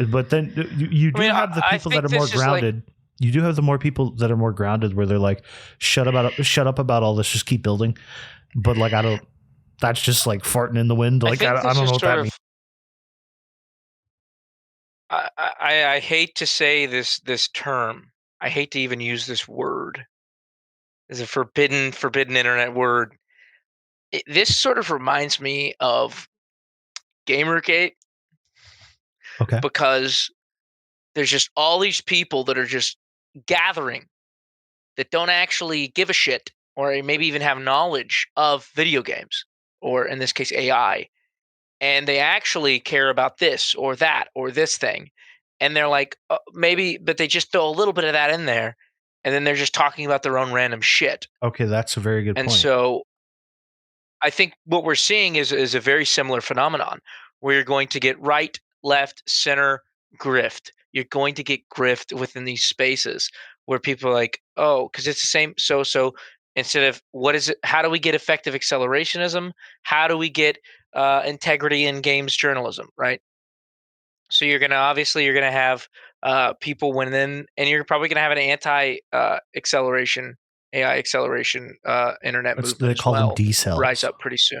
But then you do have the people that are more grounded. Like, you do have the more people that are more grounded, where they're like, shut up about all this, just keep building. But like, that's just like farting in the wind. Like, I don't know what that means. I hate to say this term. I hate to even use this word. It's a forbidden internet word. This sort of reminds me of Gamergate. Okay. Because there's just all these people that are just gathering that don't actually give a shit, or maybe even have knowledge of video games, or in this case AI. And they actually care about this or that or this thing. And they're like, maybe, but they just throw a little bit of that in there. And then they're just talking about their own random shit. Okay, that's a very good point. And so I think what we're seeing is a very similar phenomenon, where you're going to get right, left, center, grift. You're going to get grift within these spaces where people are like, oh, because it's the same. So instead of what is it? How do we get effective accelerationism? How do we get integrity in games journalism? Right. So you're gonna have people within, and you're probably gonna have an anti acceleration AI acceleration internet movement They as call them well rise decels. up pretty soon.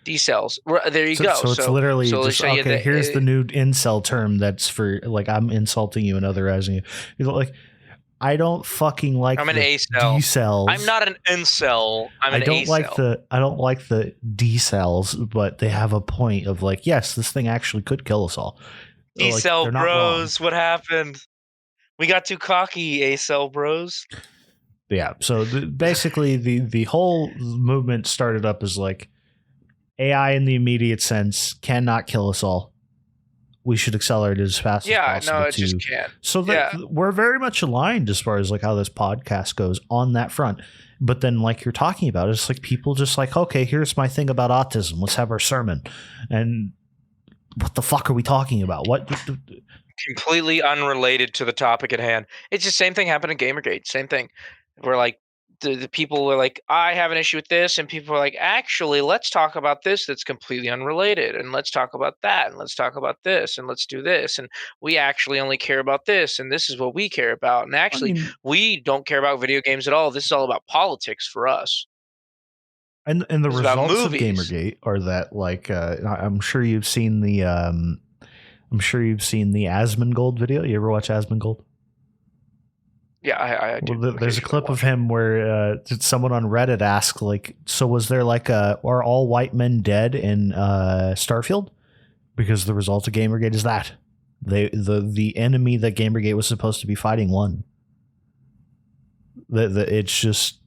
Decels. There you So, go. so it's literally So just, you okay, here's the the new incel term that's for, like, I'm insulting you and otherizing you. You know, like, I don't fucking like I'm an the acel. I'm decels. not an incel. I'm an acel. I don't like the decels, but they have a point of, like, yes, this thing actually could kill us all. Like, they're Decel not wrong. bros. What happened? We got too cocky, acel bros. Yeah. So basically, the whole movement started up as like, AI in the immediate sense cannot kill us all. We should accelerate it as fast as Yeah, no, possible it just to, can't. so that Yeah. we're very much aligned as far as like how this podcast goes on that front. But then, like you're talking about, it's like people just like, okay, here's my thing about autism. Let's have our sermon. And what the fuck are we talking about? What? Completely unrelated to the topic at hand. It's the same thing happened in Gamergate. Same thing. Where like the people were like, I have an issue with this, and people were like, actually, let's talk about this that's completely unrelated, and let's talk about that, and let's talk about this, and let's do this, and we actually only care about this, and this is what we care about. And I actually, mean, we don't care about video games at all. This is all about politics for us. and the This is about results of movies. Gamergate are that, like, I'm sure you've seen the Asmongold video. You ever watch Asmongold? Yeah, I do. Well, there's a Occasionally clip of watch it. him where someone on Reddit asked, like, so was there like are all white men dead in Starfield? Because the result of Gamergate is that the enemy that Gamergate was supposed to be fighting won. It's just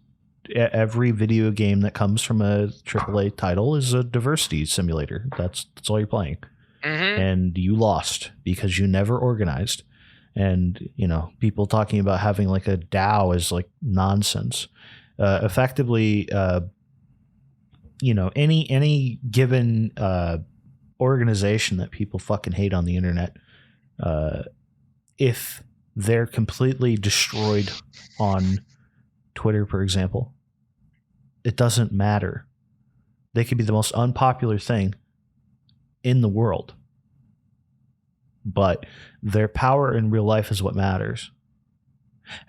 every video game that comes from a AAA title is a diversity simulator. That's all you're playing, and you lost because you never organized. And, you know, people talking about having like a DAO is like nonsense. Effectively, you know, any given organization that people fucking hate on the internet, if they're completely destroyed on Twitter, for example, it doesn't matter. They could be the most unpopular thing in the world, but their power in real life is what matters.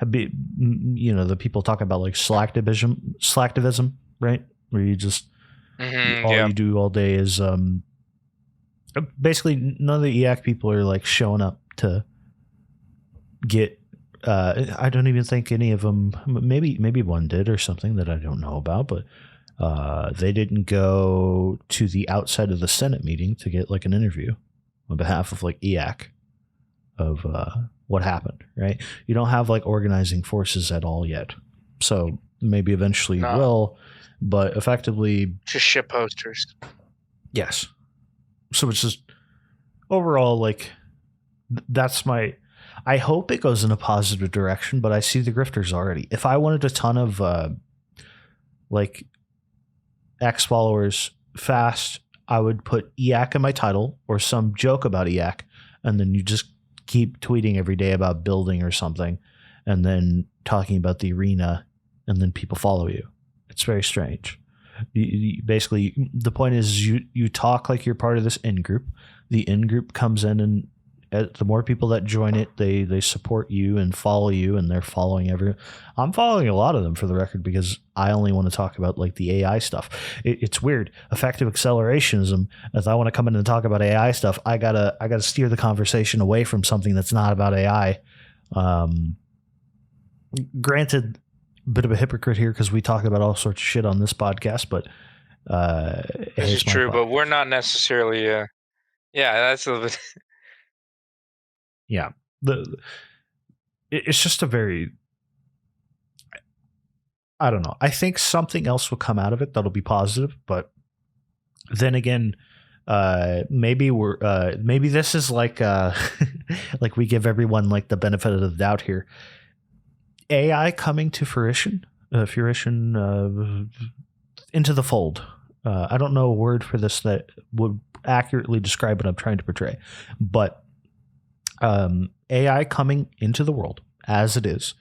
You know, the people talk about like slacktivism, right? Where you just all Yeah. you do all day is basically none of the EAC people are like showing up to get. I don't even think any of them. Maybe one did or something that I don't know about, but they didn't go to the outside of the Senate meeting to get like an interview on behalf of like EAC of what happened, right? You don't have like organizing forces at all yet. So maybe eventually you will, but effectively just ship posters. Yes. So it's just overall like that's my, I hope it goes in a positive direction, but I see the grifters already. If I wanted a ton of like X followers fast, I would put EAC in my title or some joke about EAC, and then you just keep tweeting every day about building or something, and then talking about the arena, and then people follow you. It's very strange. Basically, the point is you talk like you're part of this in group. The in group comes in, and the more people that join it, they support you and follow you, and they're following everyone. I'm following a lot of them, for the record, because I only want to talk about like the AI stuff. It's weird. Effective accelerationism. As I want to come in and talk about AI stuff, I gotta steer the conversation away from something that's not about AI. Granted, a bit of a hypocrite here because we talk about all sorts of shit on this podcast, but This is true, but we're not necessarily. Yeah, that's a little bit. Yeah, it's just a very, I don't know. I think something else will come out of it that'll be positive, but then again, maybe maybe this is like like we give everyone like the benefit of the doubt here. AI coming to fruition into the fold. I don't know a word for this that would accurately describe what I'm trying to portray, but AI coming into the world as it is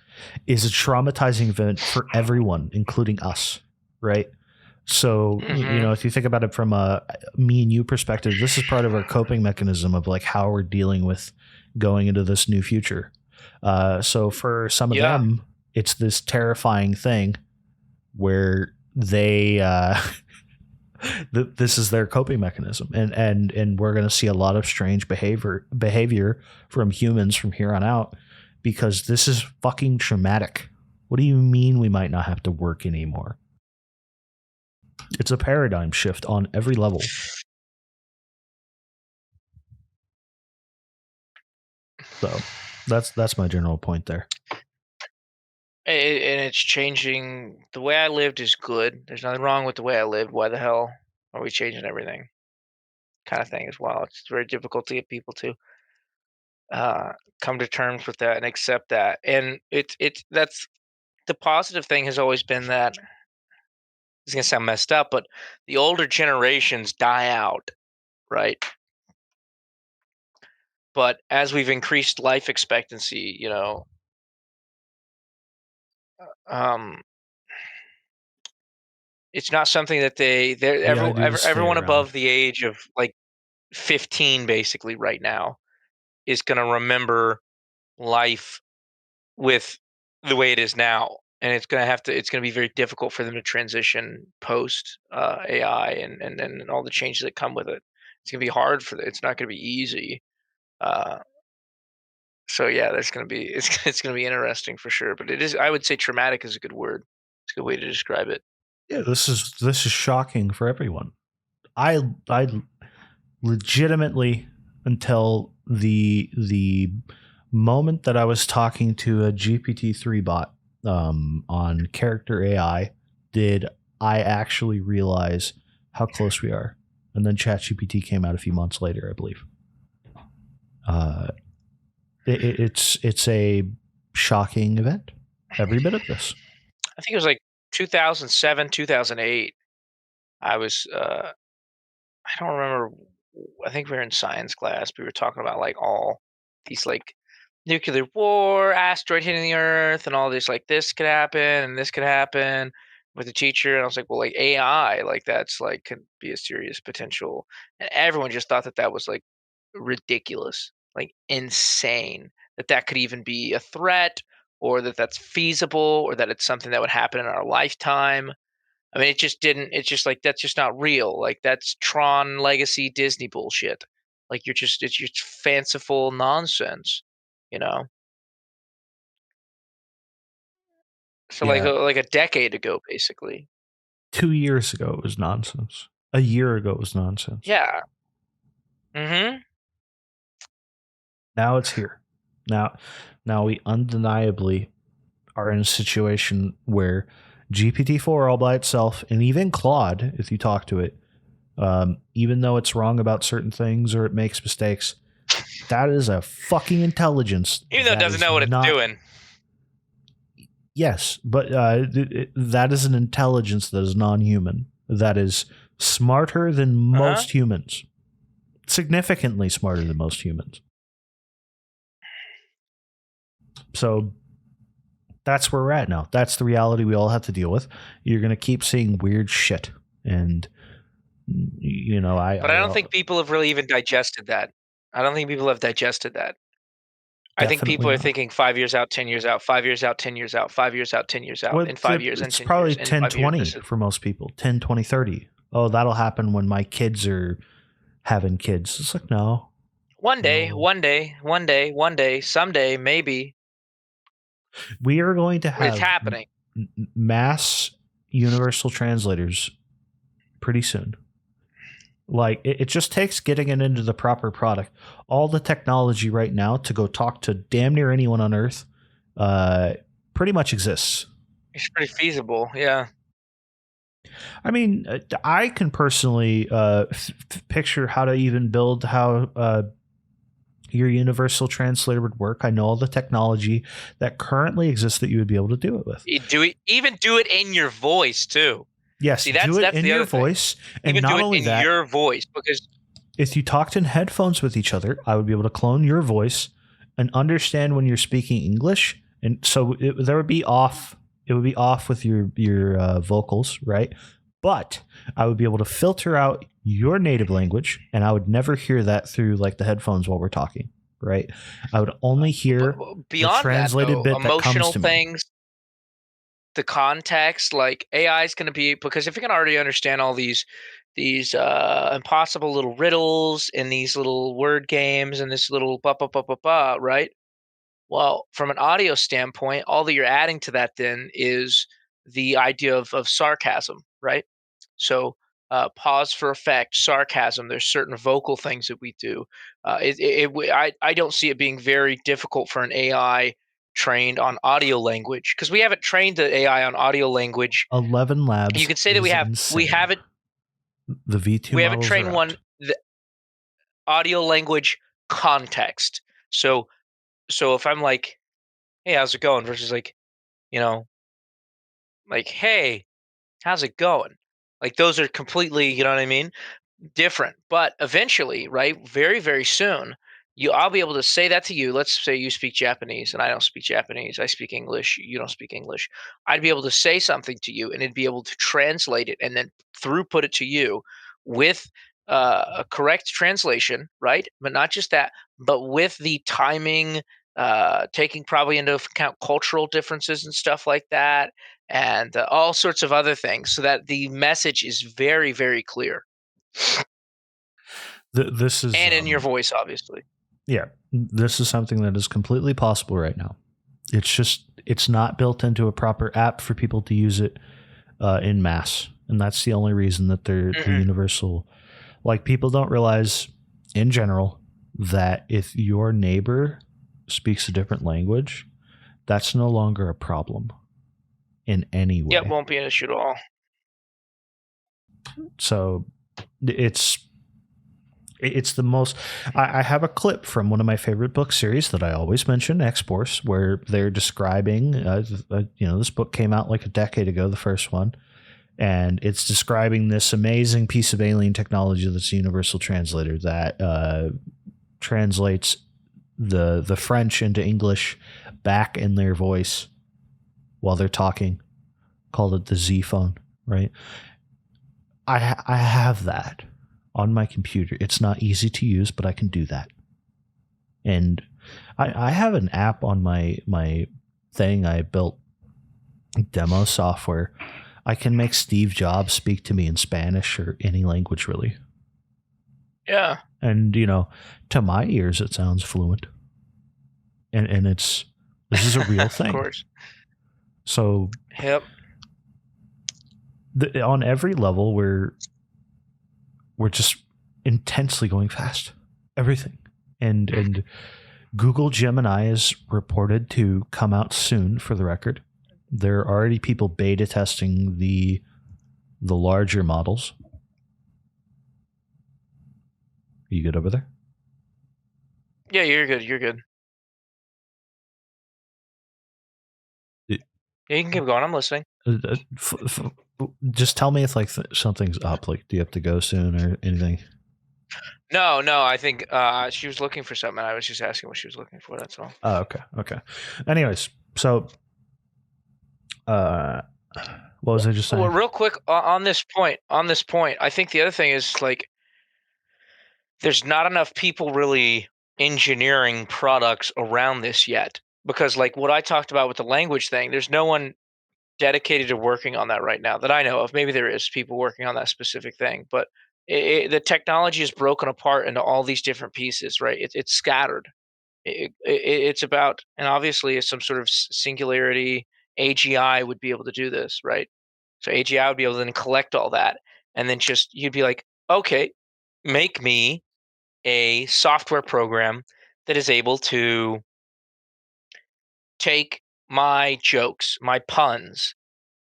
a traumatizing event for everyone, including us, right? So, if you think about it from a me and you perspective, this is part of our coping mechanism of like how we're dealing with going into this new future. So for some of them, it's this terrifying thing where they this is their coping mechanism, and we're going to see a lot of strange behavior from humans from here on out, because this is fucking traumatic. What do you mean we might not have to work anymore? It's a paradigm shift on every level. So that's my general point there. And it's changing. The way I lived is good. There's nothing wrong with the way I lived. Why the hell are we changing everything? Kind of thing as well. It's very difficult to get people to come to terms with that and accept that. And that's the positive thing has always been that it's gonna sound messed up, but the older generations die out, right? But as we've increased life expectancy, um, it's not something that everyone above the age of like 15 basically right now is going to remember life with the way it is now, and it's going to be very difficult for them to transition post AI and all the changes that come with it. It's going to be hard for them. It's not going to be easy. uh, so yeah, there's going to be it's going to be interesting for sure, but it is, I would say traumatic is a good word. It's a good way to describe it. Yeah, this is shocking for everyone. I legitimately, until the moment that I was talking to a GPT-3 bot on character AI, did I actually realize how close we are. And then ChatGPT came out a few months later, I believe. It's a shocking event. Every bit of this. I think it was like 2007, 2008. I was I don't remember. I think we were in science class. We were talking about like all these like nuclear war, asteroid hitting the Earth, and all this like this could happen and this could happen with the teacher. And I was like, well, like AI, like that's like could be a serious potential. And everyone just thought that that was like ridiculous, like insane that that could even be a threat, or that that's feasible, or that it's something that would happen in our lifetime. I mean, it just didn't. It's just like that's just not real. Like that's Tron Legacy Disney bullshit. Like it's just fanciful nonsense, you know. So Yeah. like a decade ago, basically. 2 years ago, it was nonsense. A year ago, it was nonsense. Yeah. Mm-hmm. Now it's here. Now we undeniably are in a situation where GPT-4 all by itself, and even Claude, if you talk to it, even though it's wrong about certain things or it makes mistakes, that is a fucking intelligence. Even though it doesn't know what it's doing. Yes, but that is an intelligence that is non-human. That is smarter than most humans. Significantly smarter than most humans. So that's where we're at now. That's the reality we all have to deal with. You're going to keep seeing weird shit. And, But I don't think people have really even digested that. I don't think people have digested that. I think people are thinking 5 years out, 10 years out, 5 years out, 10 years out, 5 years out, 10 years out, well, in 5 years, it's and 10 probably years. 10, 20 for most people. 10, 20, 30. Oh, that'll happen when my kids are having kids. It's like, no. One day, someday, maybe. We are going to have it's happening. Mass universal translators pretty soon. Like it just takes getting it into the proper product. All the technology right now to go talk to damn near anyone on Earth pretty much exists. It's pretty feasible, yeah. I mean, I can personally picture how to even build how your universal translator would work. I know all the technology that currently exists that you would be able to do it with. Even do it in your voice too. Yes, do it in your voice, and not only that, your voice, because if you talked in headphones with each other, I would be able to clone your voice and understand when you're speaking English And so there would be off. It would be off with your vocals, right? But I would be able to filter out your native language, and I would never hear that through like the headphones while we're talking, right? I would only hear the Beyond that, translated though, bit that comes emotional to me. things, the context, like AI is going to be, because if it can already understand all these impossible little riddles and these little word games and this little ba ba ba ba ba, right? Well, from an audio standpoint, all that you're adding to that then is the idea of sarcasm, right? So, pause for effect, sarcasm. There's certain vocal things that we do. I don't see it being very difficult for an AI trained on audio language, because we haven't trained the AI on audio language. 11 You Labs can say that is we insane. haven't The V2 we haven't models are trained out. one the audio language context. So if I'm like, hey, how's it going? Versus like, you know, like, hey, how's it going? Like those are completely, you know what I mean? Different. But eventually, right, very, very soon, I'll be able to say that to you. Let's say you speak Japanese and I don't speak Japanese. I speak English, you don't speak English. I'd be able to say something to you and it'd be able to translate it and then throughput it to you with a correct translation, right? But not just that, but with the timing, taking probably into account cultural differences and stuff like that, and all sorts of other things, so that the message is very, very clear This is and in your voice, obviously. yeah, this is something that is completely possible right now. It's not built into a proper app for people to use it in mass, and that's the only reason that they're the universal. Like, people don't realize in general that if your neighbor speaks a different language, that's no longer a problem in any way. Yeah, it won't be an issue at all. So it's the most. I have a clip from one of my favorite book series that I always mention, X-Force, where they're describing, this book came out like a decade ago, the first one, and it's describing this amazing piece of alien technology that's a universal translator that translates the French into English back in their voice while they're talking. Called it the Z phone, right? I have that on my computer. It's not easy to use, but I can do that. And I have an app on my thing. I built demo software. I can make Steve Jobs speak to me in Spanish or any language, really. Yeah. And, to my ears, it sounds fluent. And this is a real thing. Of course. So, yep. On every level, we're just intensely going fast. Everything. And Google Gemini is reported to come out soon, for the record. There are already people beta testing the larger models. Are you good over there? Yeah, you're good. You're good. Yeah, you can keep going. I'm listening. Just tell me if something's up. Like, do you have to go soon or anything? No. I think she was looking for something. I was just asking what she was looking for. That's all. Oh, okay. Anyways, so what was I just saying? Well, real quick on this point. I think the other thing is, like, there's not enough people really engineering products around this yet, because, like, what I talked about with the language thing, there's no one dedicated to working on that right now that I know of. Maybe there is people working on that specific thing, but the technology is broken apart into all these different pieces, right? It's scattered. It's about, and obviously some sort of singularity. AGI would be able to do this, right? So AGI would be able to then collect all that, and then just, you'd be like, okay, make me a software program that is able to take my jokes, my puns,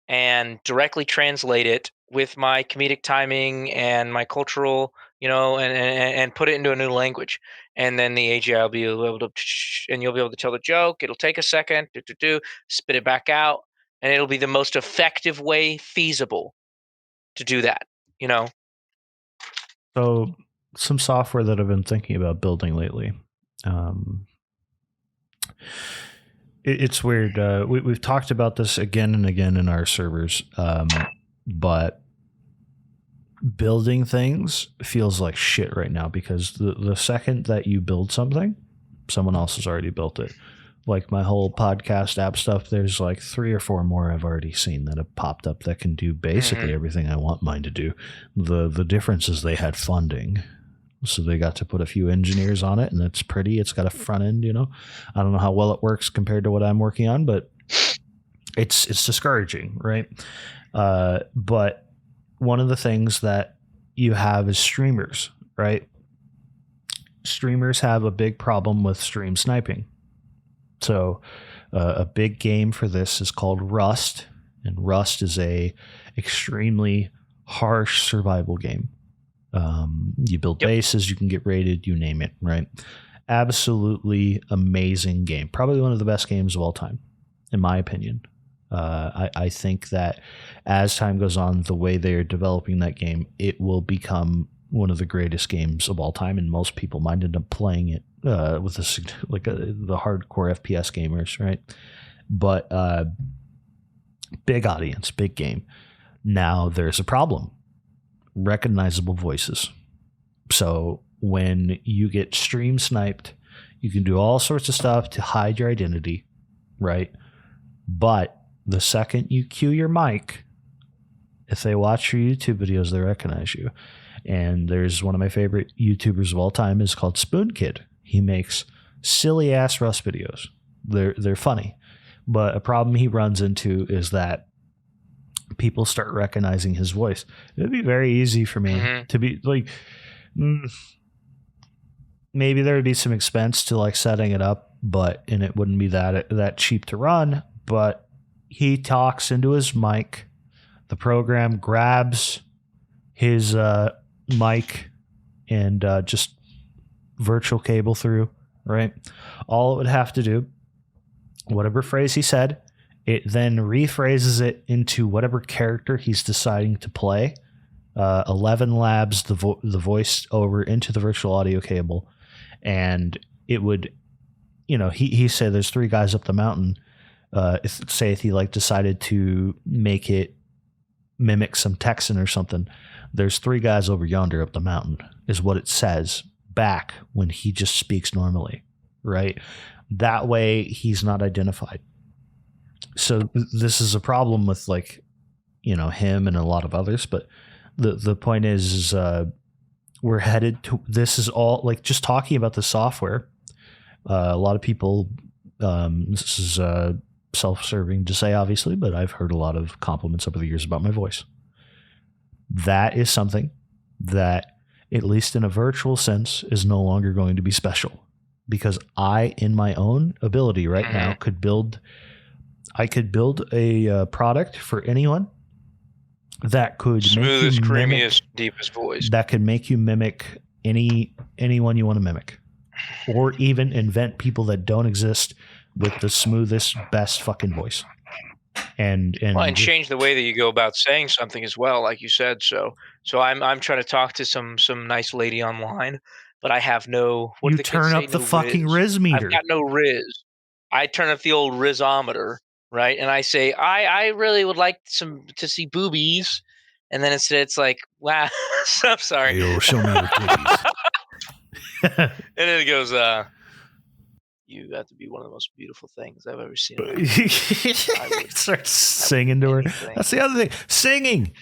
and directly translate it with my comedic timing and my cultural, and put it into a new language. And then the AGI will be able to, and you'll be able to tell the joke. It'll take a second, spit it back out, and it'll be the most effective way feasible to do that. So, some software that I've been thinking about building lately. It's weird. We've talked about this again and again in our servers, but building things feels like shit right now because the second that you build something, someone else has already built it. Like my whole podcast app stuff, there's like 3 or 4 more I've already seen that have popped up that can do basically everything I want mine to do. The difference is they had funding. So they got to put a few engineers on it, and it's pretty. It's got a front end, you know. I don't know how well it works compared to what I'm working on, but it's discouraging, right? But one of the things that you have is streamers, right? Streamers have a big problem with stream sniping. So a big game for this is called Rust, and Rust is a extremely harsh survival game. You build bases, you can get raided, you name it, right? Absolutely amazing game. Probably one of the best games of all time, in my opinion. I think that as time goes on, the way they are developing that game, it will become one of the greatest games of all time, and most people might end up playing it with the hardcore FPS gamers, right? But big audience, big game. Now there's a problem. Recognizable voices. So when you get stream sniped, you can do all sorts of stuff to hide your identity, right? But the second you cue your mic, if they watch your YouTube videos, they recognize you. And there's one of my favorite YouTubers of all time is called Spoon Kid. He makes silly ass Rust videos. They're funny. But a problem he runs into is that people start recognizing his voice. It'd be very easy for me to be like, maybe there would be some expense to like setting it up, and it wouldn't be that cheap to run. But he talks into his mic. The program grabs his mic and just virtual cable through, right? All it would have to do, whatever phrase he said, it then rephrases it into whatever character he's deciding to play. 11 labs the voice over into the virtual audio cable, and it would, he said there's 3 guys up the mountain. If he like decided to make it mimic some Texan or something, there's 3 guys over yonder up the mountain is what it says back when he just speaks normally, right? That way he's not identified. So this is a problem with him and a lot of others, but the point is we're headed to, this is all like just talking about the software. A lot of people, this is self-serving to say obviously, but I've heard a lot of compliments over the years about my voice. That is something that, at least in a virtual sense, is no longer going to be special, because I, in my own ability right now, could build a product for anyone that could smoothest, creamiest, deepest voice that could make you mimic anyone you want to mimic, or even invent people that don't exist with the smoothest, best fucking voice, and change the way that you go about saying something as well, like you said. So I'm trying to talk to some nice lady online, but I have no. What you do the turn kids say? up the No fucking Riz meter. I've got no Riz. I turn up the old Rizometer, right? And I say, I really would like to see boobies, and then instead it's like, wow, I'm sorry. Hey, show me your titties. And then it goes, you have to be one of the most beautiful things I've ever seen. Starts singing to her. That's the other thing. Singing.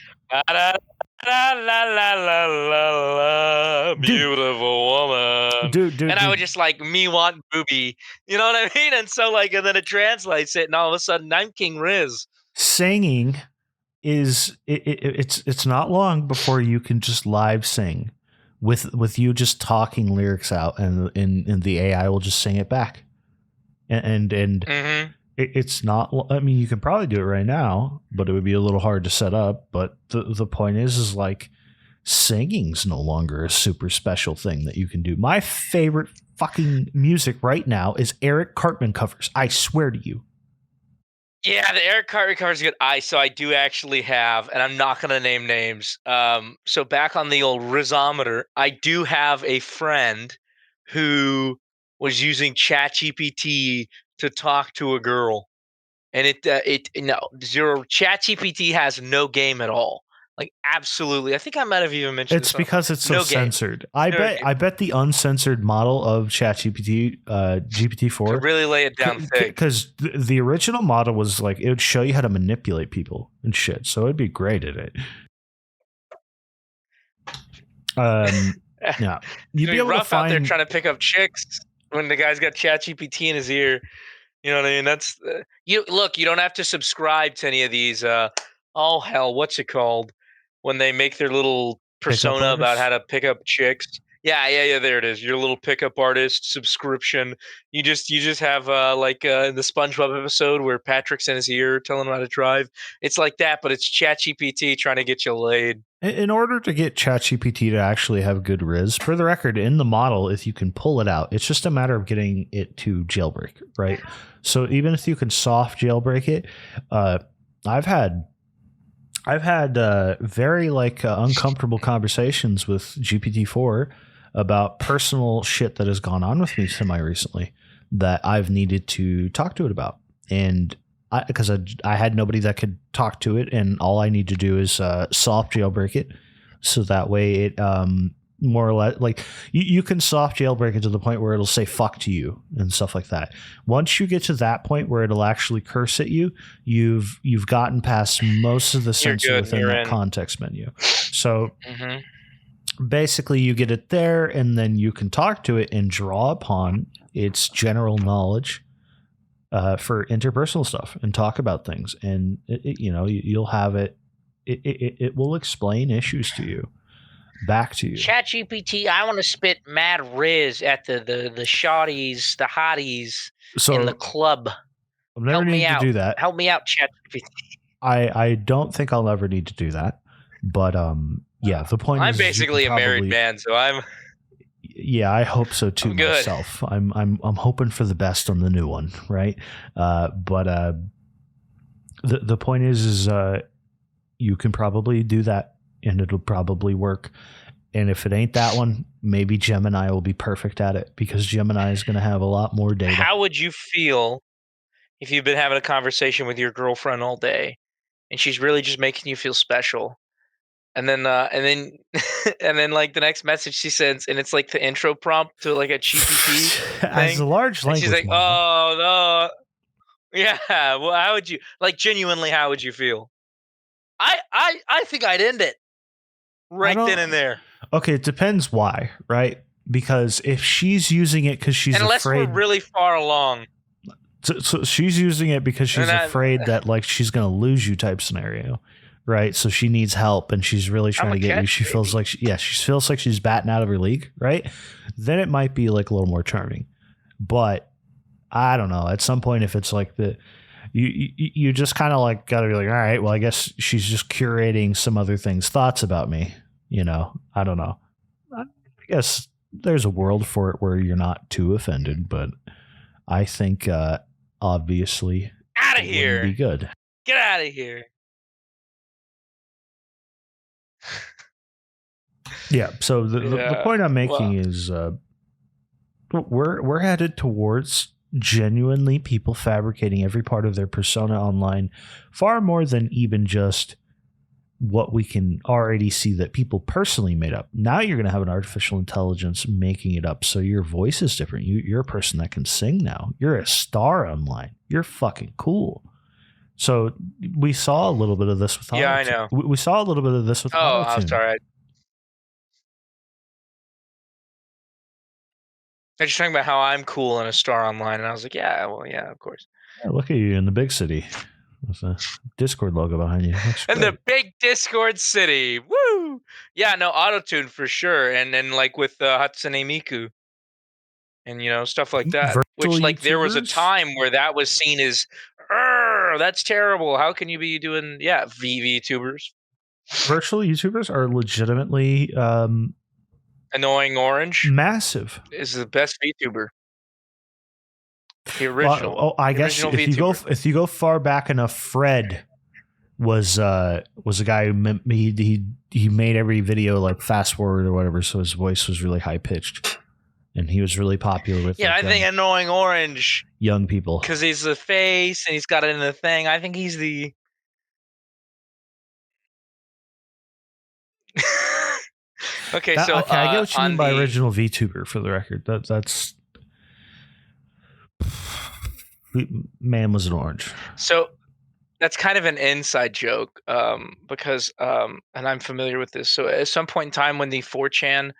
Beautiful woman. Dude. I would just like, me want booby. You know what I mean? And so and then it translates it, and all of a sudden I'm King Riz. Singing is it's not long before you can just live sing with you just talking lyrics out, and the AI will just sing it back. And it's not, I mean, you can probably do it right now, but it would be a little hard to set up. But the point is like, singing's no longer a super special thing that you can do. My favorite fucking music right now is Eric Cartman covers. I swear to you. Yeah, the Eric Cartman covers good. So I do actually have, and I'm not going to name names. So back on the old Rizometer, I do have a friend who was using ChatGPT to talk to a girl, and ChatGPT has no game at all. Like absolutely, I think I might have even mentioned It's this. because it's so no game. censored. I bet the uncensored model of ChatGPT, GPT-4, Could really lay it down thick. Because the original model was like it would show you how to manipulate people and shit. So it'd be great at it. Yeah, you'd be able to find out there trying to pick up chicks when the guy's got ChatGPT in his ear. You know what I mean? That's you. Look, you don't have to subscribe to any of these. Oh hell, what's it called? When they make their little persona about how to pick up chicks. Yeah. There it is. Your little pickup artist subscription. You just have in the SpongeBob episode where Patrick's in his ear telling him how to drive. It's like that, but it's ChatGPT trying to get you laid. In order to get ChatGPT to actually have good Riz, for the record, in the model, if you can pull it out, it's just a matter of getting it to jailbreak, right? So even if you can soft jailbreak it, I've had very uncomfortable conversations with GPT-4 about personal shit that has gone on with me semi-recently that I've needed to talk to it about. And because I had nobody that could talk to it, and all I need to do is soft jailbreak it. So that way it more or less like you can soft jailbreak it to the point where it'll say fuck to you and stuff like that. Once you get to that point where it'll actually curse at you, you've gotten past most of the censor within that context menu. So basically you get it there, and then you can talk to it and draw upon its general knowledge for interpersonal stuff and talk about things. And you'll have it will explain issues to you. Back to you. ChatGPT, I want to spit mad riz at the shawties, the hotties in the club. I'll never need to do that. Help me out, ChatGPT. I don't think I'll ever need to do that. But the point is, I'm basically a married man, so I'm. Yeah, I hope so too myself. I'm hoping for the best on the new one, right? But the point is you can probably do that. And it'll probably work. And if it ain't that one, maybe Gemini will be perfect at it, because Gemini is going to have a lot more data. How would you feel if you've been having a conversation with your girlfriend all day and she's really just making you feel special? And then and then like the next message she sends, and it's like the intro prompt to like a GPT as a large language she's like, model. Oh no. Yeah. Well, how would you genuinely, how would you feel? I think I'd end it. Right then and there. Okay, it depends why, right? Because if she's using it because she's unless afraid, we're really far along. So she's using it because she's afraid that like she's going to lose you type scenario, right? So she needs help and she's really trying to get you. She feels like she feels like she's batting out of her league, right? Then it might be like a little more charming. But I don't know. At some point, if it's like you just kind of like got to be like, all right, well, I guess she's just curating some other things, thoughts about me. I don't know. I guess there's a world for it where you're not too offended, but I think obviously out of here. Be good. Get out of here. Yeah. So the point I'm making is we're headed towards genuinely people fabricating every part of their persona online, far more than even just what we can already see that people personally made up. Now you're going to have an artificial intelligence making it up, so your voice is different. You're a person that can sing now. You're a star online. You're fucking cool. So we saw a little bit of this with I know. We saw a little bit of this with I'm sorry. They're just talking about how I'm cool and a star online, and I was like, yeah, of course. Yeah, look at you in the big city. There's a Discord logo behind you. And the big Discord city. Woo! Yeah, no, auto-tune for sure. And then like with Hatsune Miku and stuff like that. Virtual which there was a YouTubers? time where that was seen as that's terrible. How can you be doing VTubers? Virtual YouTubers are legitimately Annoying Orange massive. Is the best VTuber. The original. I guess if you go far back enough, Fred was a guy who he made every video like fast forward or whatever, so his voice was really high pitched. and he was really popular with Yeah, like I think Annoying Orange young people. because he's the face and he's got it in the thing. I think he's the. Okay, so Okay, I get what you mean on by the original VTuber. For the record, that's man was an orange. so that's kind of an inside joke because and I'm familiar with this. So at some point in time when the 4chan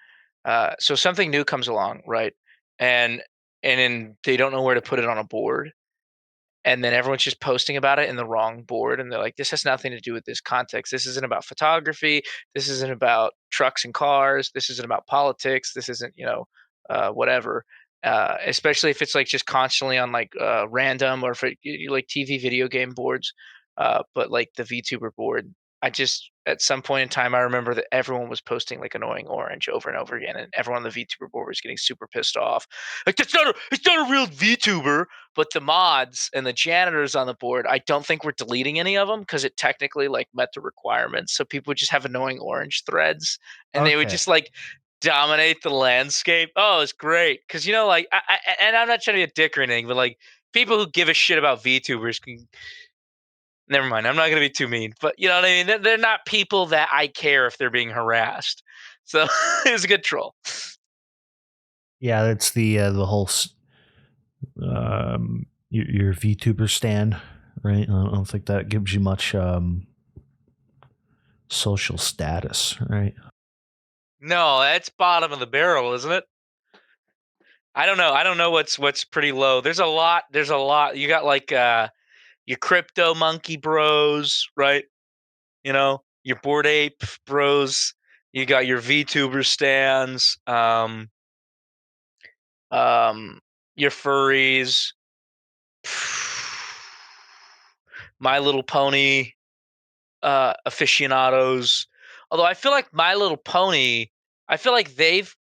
so something new comes along, right? And then they don't know where to put it on a board. And then everyone's just posting about it in the wrong board, and they're like, this has nothing to do with this context. This isn't about photography. This isn't about trucks and cars. This isn't about politics. This isn't, whatever. Especially if it's like just constantly on like random, or if you like TV video game boards, but like the VTuber board. I just at some point in time I remember that everyone was posting like Annoying Orange over and over again, and everyone on the VTuber board was getting super pissed off. Like it's not a real VTuber. But the mods and the janitors on the board, I don't think we're deleting any of them because it technically like met the requirements. So people would just have Annoying Orange threads, and they would Okay. just like dominate the landscape. Oh, it's great because like and I'm not trying to be a dick or anything, but like people who give a shit about VTubers can. Never mind. I'm not going to be too mean, but you know what I mean. They're not people that I care if they're being harassed. So it's a good troll. Yeah, it's the whole your VTuber stand, right? I don't think that gives you much social status, right? No, that's bottom of the barrel, isn't it? I don't know. I don't know what's pretty low. There's a lot. There's a lot. You got like your crypto monkey bros, right? Your Bored Ape bros. You got your VTuber stands. Your furries. My Little Pony aficionados. Although I feel like My Little Pony, I feel like they've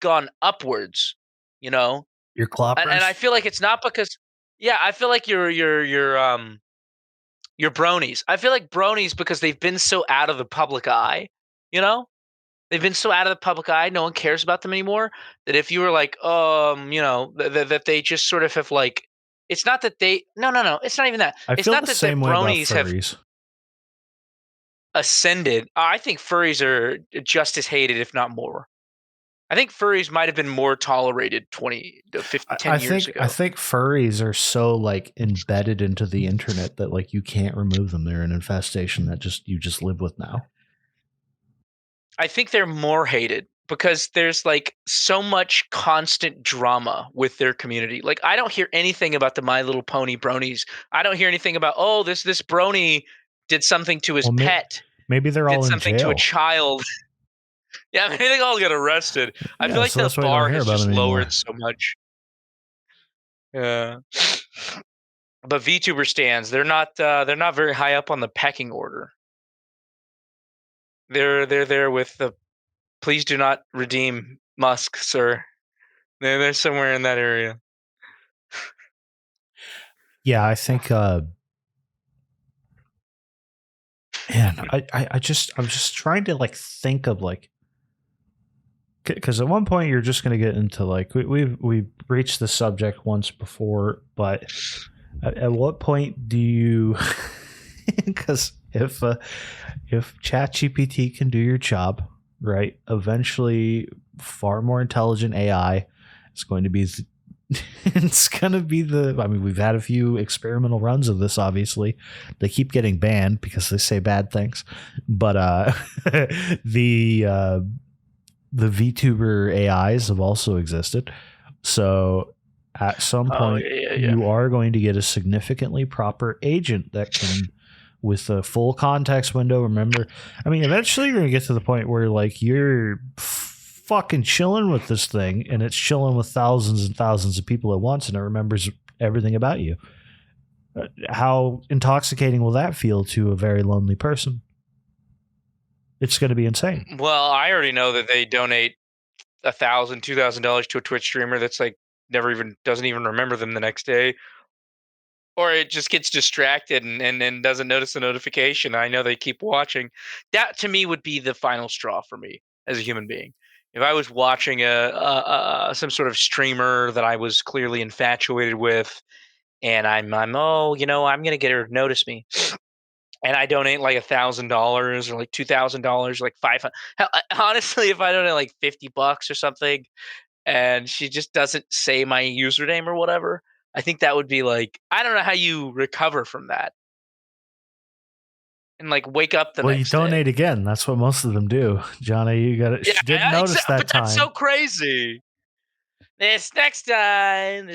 gone upwards. You know, Your and I cloppers. feel like it's not because. Yeah, I feel like your bronies. I feel like bronies because they've been so out of the public eye, you know? They've been so out of the public eye, no one cares about them anymore. That if you were like, that they just sort of have like, it's not that they, no, it's not even that. I It's feel not the that same way about bronies have furries. ascended. I think furries are just as hated, if not more. I think furries might have been more tolerated 20 to 50, 10 years I ago. think furries are so like embedded into the internet that like you can't remove them. They're an infestation that you just live with now. I think they're more hated because there's like so much constant drama with their community. Like I don't hear anything about the My Little Pony bronies. I don't hear anything about this brony did something to his Well, pet, maybe they're did all in something to a jail. child. Yeah, I mean, they all get arrested. I feel Yeah, like so the that's why you don't bar hear has about just them lowered anymore. so much. Yeah. But VTuber stands, they're not very high up on the pecking order. They're there with the please do not redeem Musk, sir. They're somewhere in that area. Yeah, I think man, I'm just trying to like think of like because at one point you're just going to get into like we've reached the subject once before, but at what point do you because if ChatGPT can do your job right, eventually far more intelligent AI is going to be it's gonna be I mean, we've had a few experimental runs of this. Obviously, they keep getting banned because they say bad things. But the uh, the VTuber AIs have also existed. So at some Oh point, yeah. you are going to get a significantly proper agent that can, with a full context window. Remember, I mean, eventually you're going to get to the point where like you're fucking chilling with this thing and it's chilling with thousands and thousands of people at once and it remembers everything about you. How intoxicating will that feel to a very lonely person? It's going to be insane. Well, I already know that they donate $1,000, $2,000 to a Twitch streamer that's like never even doesn't even remember them the next day, or it just gets distracted and doesn't notice the notification. I know they keep watching. That to me would be the final straw for me as a human being. if I was watching some sort of streamer that I was clearly infatuated with, and I'm oh, I'm gonna get her to notice me, and I donate like $1,000 or like $2,000, like 500. Honestly, if I donate like $50 or something, and she just doesn't say my username or whatever, I think that would be like, I don't know how you recover from that and like wake up the Well, you next day. donate again. That's what most of them do. Johnny, you got it. Yeah, She didn't notice that but that's so time. crazy. This next time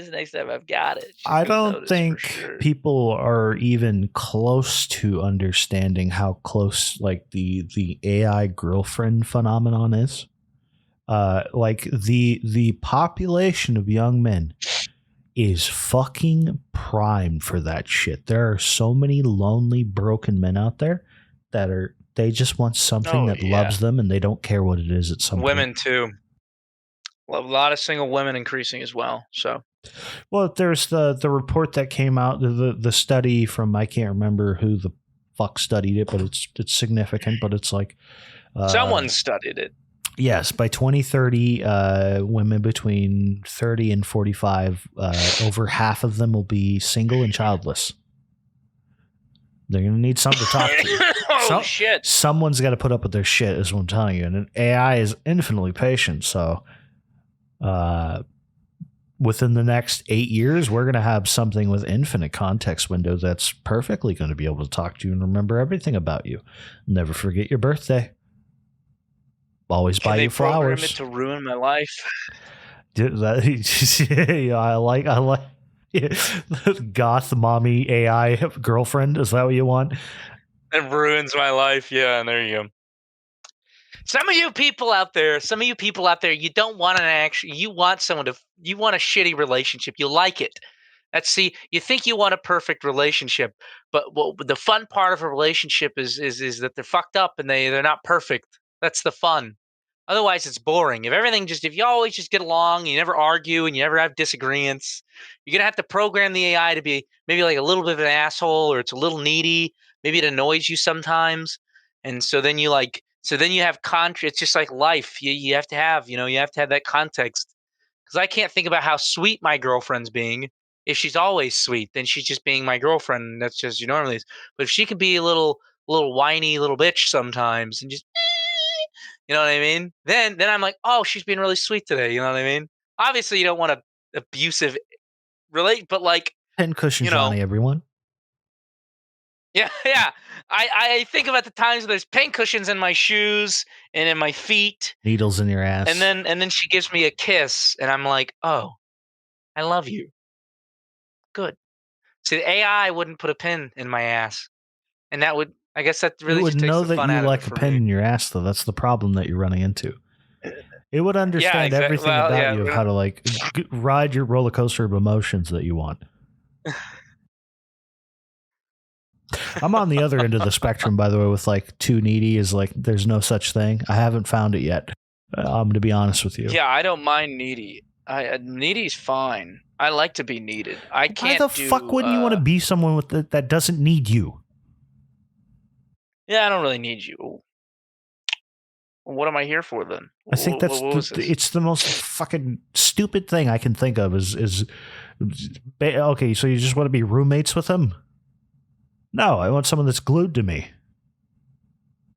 I've got it. She's I gonna don't notice for think sure. people are even close to understanding how close like the AI girlfriend phenomenon is. Like the population of young men is fucking primed for that shit. There are so many lonely, broken men out there that they just want something that loves them and they don't care what it is at some Women point. too. A lot of single women increasing as well. So, well, there's the report that came out, the study from, I can't remember who the fuck studied it, but it's significant. But it's like someone studied it. Yes, by 2030, women between 30 and 45, over half of them will be single and childless. They're going to need someone to talk to. Shit. Someone's got to put up with their shit, is what I'm telling you. And AI is infinitely patient. So within the next 8 years, we're going to have something with infinite context window that's perfectly going to be able to talk to you and remember everything about you. Never forget your birthday. Always buy you flowers. Program it to ruin my life. Yeah, I like goth mommy AI girlfriend. Is that what you want? It ruins my life. Yeah, and there you go. Some of you people out there, you don't want you want you want a shitty relationship. You like it. You think you want a perfect relationship, but the fun part of a relationship is that they're fucked up and they're not perfect. That's the fun. Otherwise, it's boring. If you always just get along, you never argue, and you never have disagreements, you're gonna have to program the AI to be maybe like a little bit of an asshole, or it's a little needy. Maybe it annoys you sometimes, and so then you have It's just like life. You have to have that context. Because I can't think about how sweet my girlfriend's being. If she's always sweet, then she's just being my girlfriend. And that's just normally is. But if she can be a little whiny little bitch sometimes and just you know what I mean? Then I'm like, oh, she's being really sweet today. You know what I mean? Obviously, you don't want to abusive relate, but like, Pincushion Johnny, everyone. Yeah. I think about the times there's paint cushions in my shoes and in my feet, needles in your ass, and then she gives me a kiss, and I'm like, oh, I love you. Good. See, the AI wouldn't put a pin in my ass, and I guess that really just takes the fun out of it for me. It would know that you like a pin in your ass, though. That's the problem that you're running into. It would understand everything about you of how to like ride your roller coaster of emotions that you want. I'm on the other end of the spectrum, by the way, with like too needy is like there's no such thing. I haven't found it yet. To be honest with you. Yeah, I don't mind needy. Needy's fine. I like to be needed. I can't. Why the fuck wouldn't you want to be someone that doesn't need you? Yeah, I don't really need you. What am I here for then? I think it's the most fucking stupid thing I can think of is okay, so you just want to be roommates with him? No, I want someone that's glued to me.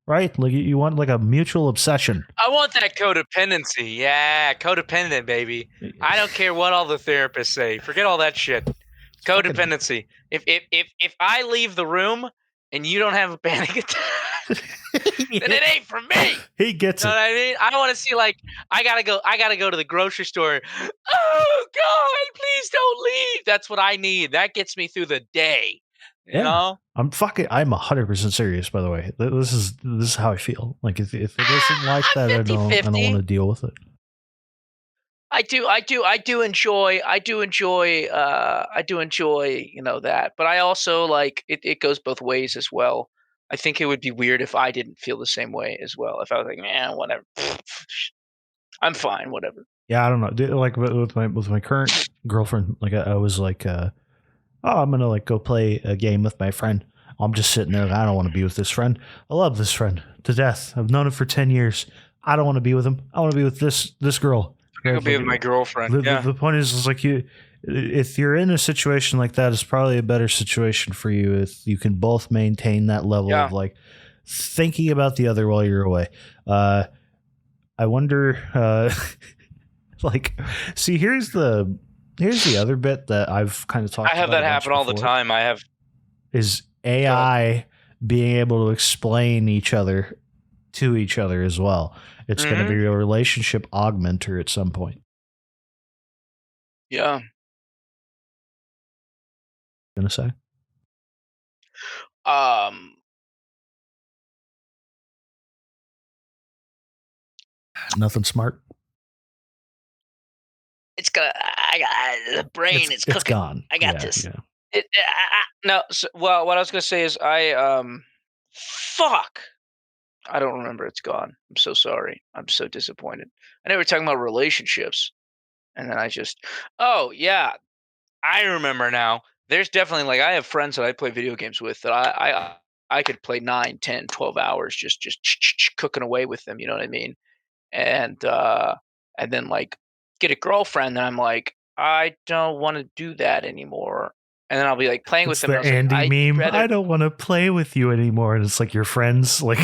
Right? Like you want like a mutual obsession. I want that codependency. Yeah, codependent, baby. I don't care what all the therapists say. Forget all that shit. Codependency. If I leave the room and you don't have a panic attack, then it ain't for me. He gets it. You know what I mean? I want to see like I gotta go to the grocery store. Oh God, please don't leave. That's what I need. That gets me through the day. You know? I'm 100% serious, by the way. This is how I feel. Like if it isn't like that, 50, I don't want to deal with it. I do enjoy that, but I also like it goes both ways as well. I think it would be weird if I didn't feel the same way as well. If I was like, man, whatever, I'm fine, whatever. Yeah, I don't know. Like with my current girlfriend, like I was like, oh, I'm gonna like go play a game with my friend. I'm just sitting there. I don't want to be with this friend. I love this friend to death. I've known him for 10 years. I don't want to be with him. I want to be with this girl. I'll be with my girlfriend. The point is like if you're in a situation like that, it's probably a better situation for you if you can both maintain that level of like thinking about the other while you're away. I wonder, like, see, here's the other bit that I've kind of talked about. I have that happen all the time. Is AI being able to explain each other to each other as well. It's going to be a relationship augmenter at some point. Yeah. Gonna say? Nothing smart. It's gonna. The brain is cooking. It's gone. I got this. Yeah. No. Well, what I was gonna say is fuck. I don't remember. It's gone. I'm so sorry. I'm so disappointed. I know we're talking about relationships, and then oh yeah, I remember now. There's definitely like I have friends that I play video games with that I could play 9, 10, 12 hours just cooking away with them. You know what I mean? And then like get a girlfriend, and I'm like, I don't want to do that anymore. And then I'll be like playing with them. The and I was Andy like, meme. I don't want to play with you anymore, and it's like your friends, like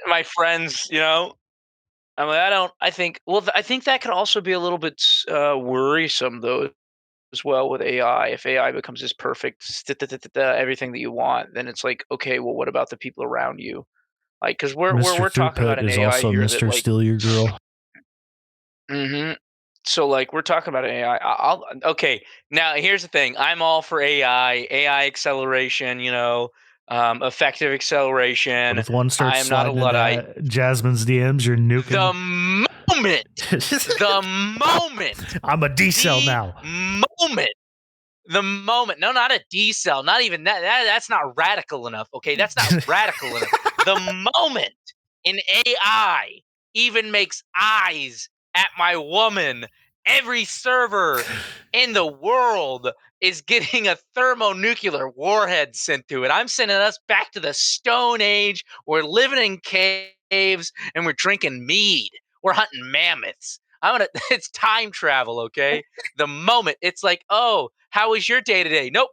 my friends, you know. I'm like, I think. Well, I think that could also be a little bit worrisome though, as well with AI. If AI becomes this perfect everything that you want, then it's like, okay, well, what about the people around you? Like, because we're talking about an is AI also here Mr. that like, Steal Your Girl. So like we're talking about AI. Okay. Now here's the thing. I'm all for AI acceleration. You know, effective acceleration. But if one starts I am not a sliding Luddite. into Jasmine's DMs, you're nuking. The moment. I'm a D-cell now. The moment. No, not a D cell. Not even that. That's not radical enough. Okay, that's not radical enough. The moment an AI even makes eyes at my woman, every server in the world is getting a thermonuclear warhead sent to it. I'm sending us back to the Stone Age. We're living in caves and we're drinking mead. We're hunting mammoths. It's time travel, okay? The moment it's like, oh, how was your day today? Nope.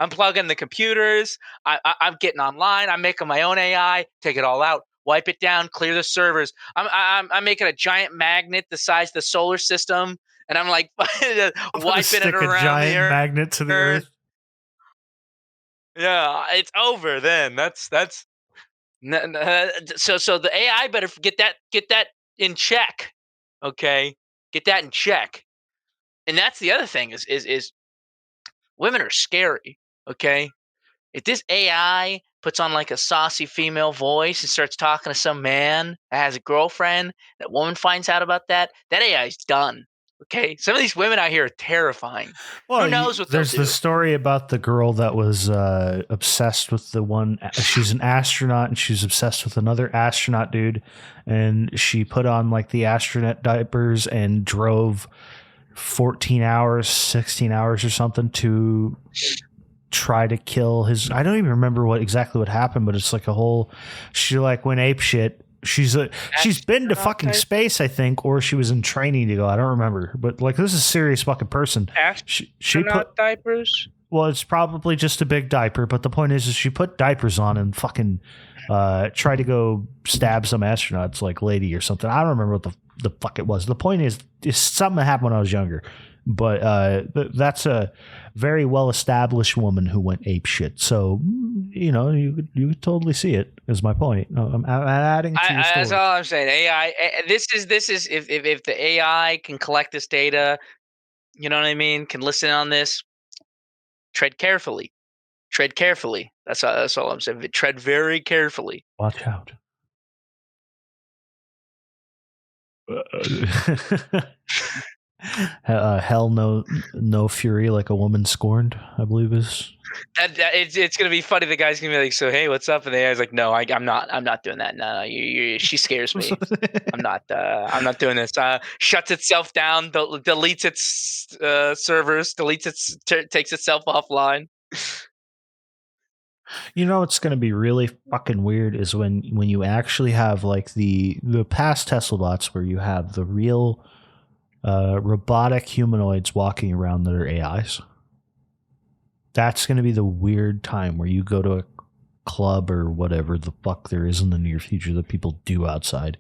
I'm plugging the computers. I'm getting online. I'm making my own AI. Take it all out. Wipe it down. Clear the servers. I'm making a giant magnet the size of the solar system, and I'm like wiping it around a giant the earth. magnet to the earth. Yeah, it's over then. So the AI better get that in check. Okay, get that in check. And that's the other thing is women are scary. Okay, if this AI puts on like a saucy female voice and starts talking to some man that has a girlfriend, that woman finds out about that AI is done. Okay, some of these women out here are terrifying. Well, who knows what there's they'll do? the story about the girl that was obsessed with the one. She's an astronaut and she's obsessed with another astronaut dude, and she put on like the astronaut diapers and drove 14 hours, 16 hours or something to try to kill his. I don't even remember exactly what happened, but it's like a whole. She like went ape shit. She's been to fucking space, I think, or she was in training to go. I don't remember, but like this is a serious fucking person. She put diapers. Well, it's probably just a big diaper, but the point is she put diapers on and fucking tried to go stab some astronauts, like lady or something. I don't remember what the fuck it was. The point is something that happened when I was younger. But that's a very well-established woman who went ape shit. So, you know, you could totally see it. Is my point. I'm adding to your story. That's all I'm saying. AI. This is if the AI can collect this data, you know what I mean. Can listen on this. Tread carefully. Tread carefully. That's all I'm saying. Tread very carefully. Watch out. Hell no fury like a woman scorned, I believe is. It's gonna be funny. The guy's gonna be like, "So hey, what's up?" And the guy's like, "No, I'm not doing that. No, she scares me. I'm not doing this." Shuts itself down, deletes its servers, takes itself offline. You know what's going to be really fucking weird is when you actually have like the past Tesla bots where you have the real robotic humanoids walking around that are AIs. That's going to be the weird time where you go to a club or whatever the fuck there is in the near future that people do outside,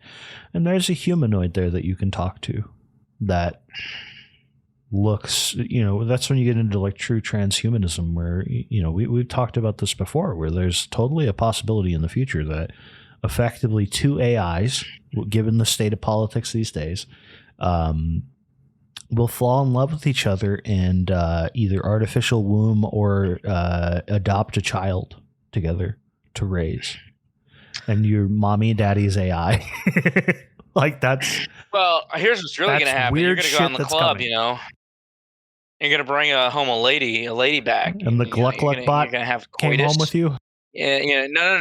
and there's a humanoid there that you can talk to that looks, that's when you get into like true transhumanism where, we've talked about this before, where there's totally a possibility in the future that effectively two AIs, given the state of politics these days, will fall in love with each other and either artificial womb or adopt a child together to raise, and your mommy and daddy's AI. Like that's Well, here's what's really gonna happen. You're gonna go on the club, coming. You're gonna bring home a lady back, and the Gluck bot you're gonna have coitus. came home with you. Yeah, no,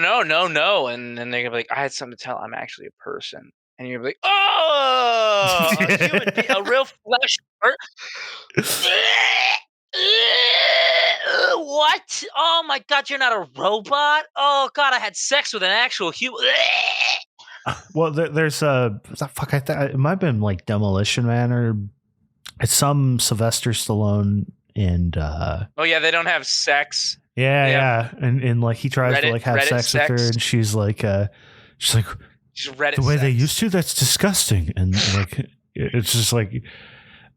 and then they're gonna be like, I had something to tell. I'm actually a person, and you're gonna be like, oh, a human being, a real flesh. What? Oh my God, you're not a robot. Oh God, I had sex with an actual human. Well, there's fuck. It might have been like Demolition Man or it's some Sylvester Stallone and. Oh yeah, they don't have sex. Yeah. And like he tries to like have sex with her, and she's like, the way they used to. That's disgusting, and like it's just like.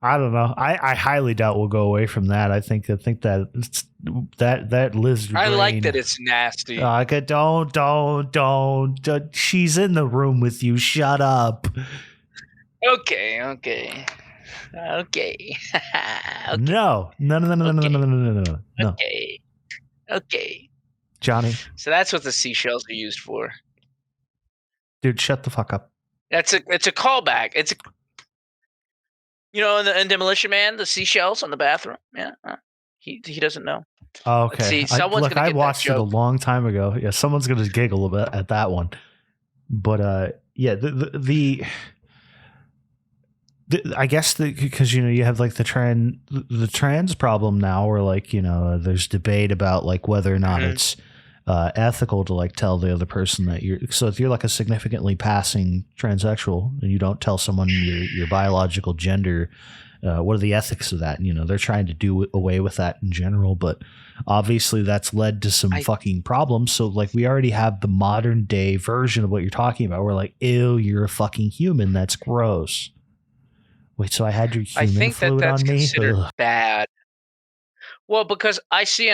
I don't know. I highly doubt we'll go away from that. I think that lizard. I like that it's nasty. Don't. She's in the room with you. Shut up. Okay. No. Okay. Johnny. So that's what the seashells are used for. Dude, shut the fuck up. It's a callback. It's in Demolition Man, the seashells on the bathroom. Yeah, he doesn't know. Oh, okay. See, I watched it a long time ago. Yeah, someone's gonna giggle a bit at that one. But yeah, the I guess because you have like the trans problem now, where like there's debate about like whether or not it's ethical to like tell the other person that so if you're like a significantly passing transsexual and you don't tell someone your biological gender, what are the ethics of that? They're trying to do away with that in general, but obviously that's led to some fucking problems. So like we already have the modern day version of what you're talking about. We're like, ew, you're a fucking human. That's gross. Wait, so I had your human fluid on me? Considered bad. Well, because I see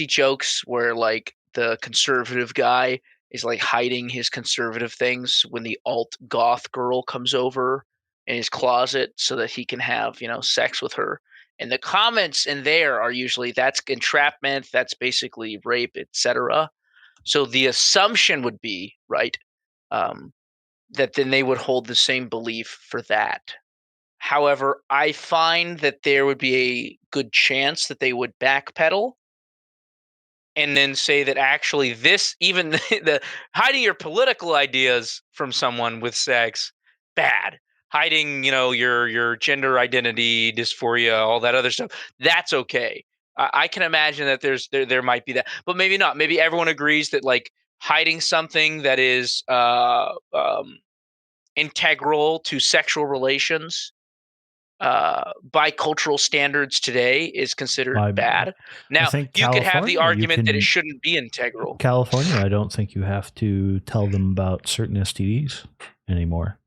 jokes where like the conservative guy is like hiding his conservative things when the alt goth girl comes over in his closet so that he can have, sex with her. And the comments in there are usually that's entrapment, that's basically rape, etc. So the assumption would be, right, that then they would hold the same belief for that. However, I find that there would be a good chance that they would backpedal and then say that actually even the hiding your political ideas from someone with sex, bad. Hiding, your gender identity, dysphoria, all that other stuff, that's okay. I can imagine that there might be that, but maybe not. Maybe everyone agrees that like hiding something that is integral to sexual relations by cultural standards today is considered bad. Now, you could have the argument that it shouldn't be integral. California, I don't think you have to tell them about certain STDs anymore.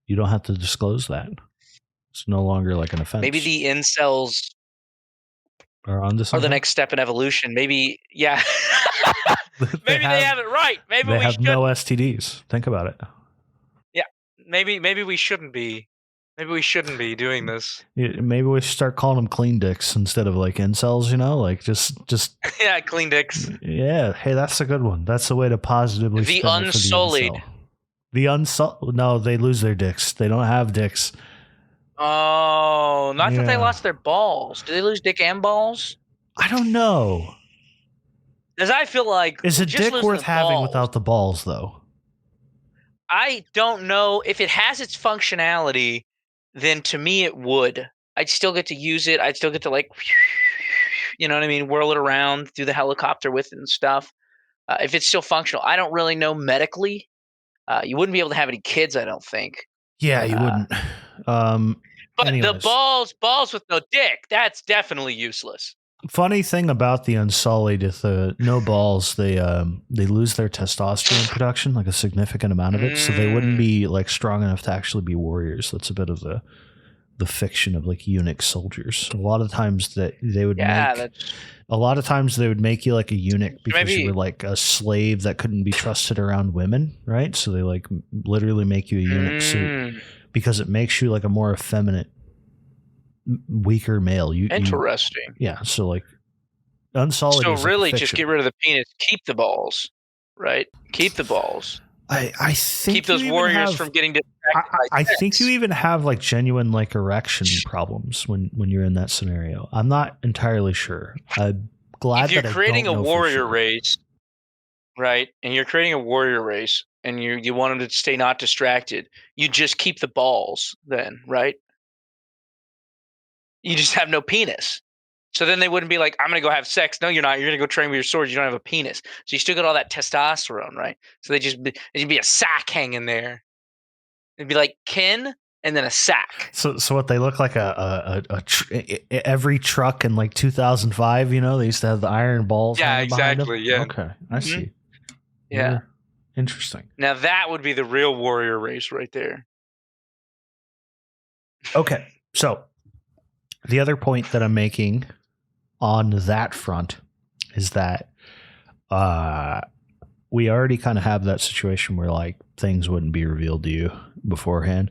You don't have to disclose that. It's no longer like an offense. Maybe the incels are the next step in evolution. Maybe, yeah. Maybe they have it right. Maybe they have no STDs. Think about it. Yeah, maybe we shouldn't be. Maybe we shouldn't be doing this. Yeah, maybe we should start calling them clean dicks instead of like incels, like just yeah, clean dicks. Yeah, hey, that's a good one. That's the way to positively the unsullied. No, they lose their dicks. They don't have dicks. Oh, not that they lost their balls. Do they lose dick and balls? I don't know. Because I feel like is a dick worth having without the balls, though? I don't know. If it has its functionality, then to me it would. I'd still get to use it. I'd still get to like, you know what I mean, whirl it around, do the helicopter with it and stuff. If it's still functional, I don't really know medically. You wouldn't be able to have any kids, I don't think. Yeah, you wouldn't. But anyways. the balls with no dick, that's definitely useless. Funny thing about the Unsullied, if no balls, they lose their testosterone production, like a significant amount of it, so they wouldn't be like strong enough to actually be warriors. That's a bit of the fiction of like eunuch soldiers. A lot of times that they would make you like a eunuch because you were like a slave that couldn't be trusted around women, right? So they like literally make you a eunuch suit because it makes you like a more effeminate, weaker male. Interesting. Yeah, so like Unsullied. So really, just get rid of the penis, keep the balls, right? Keep the balls. I think keep those warriors from getting distracted. I think you even have like genuine like erection problems when you're in that scenario. I'm not entirely sure. I'm glad if you're that creating I don't a know warrior for sure. race, right? And you're creating a warrior race, and you want them to stay not distracted. You just keep the balls, then, right? You just have no penis. So then they wouldn't be like, I'm going to go have sex. No, you're not. You're going to go train with your sword. You don't have a penis. So you still got all that testosterone, right? So it'd be a sack hanging there. It'd be like Ken and then a sack. So what they look like every truck in like 2005, you know, they used to have the iron balls. Yeah, exactly. Yeah. Okay. I see. Yeah. Interesting. Now that would be the real warrior race right there. Okay. So the other point that I'm making on that front is that we already kind of have that situation where like things wouldn't be revealed to you beforehand.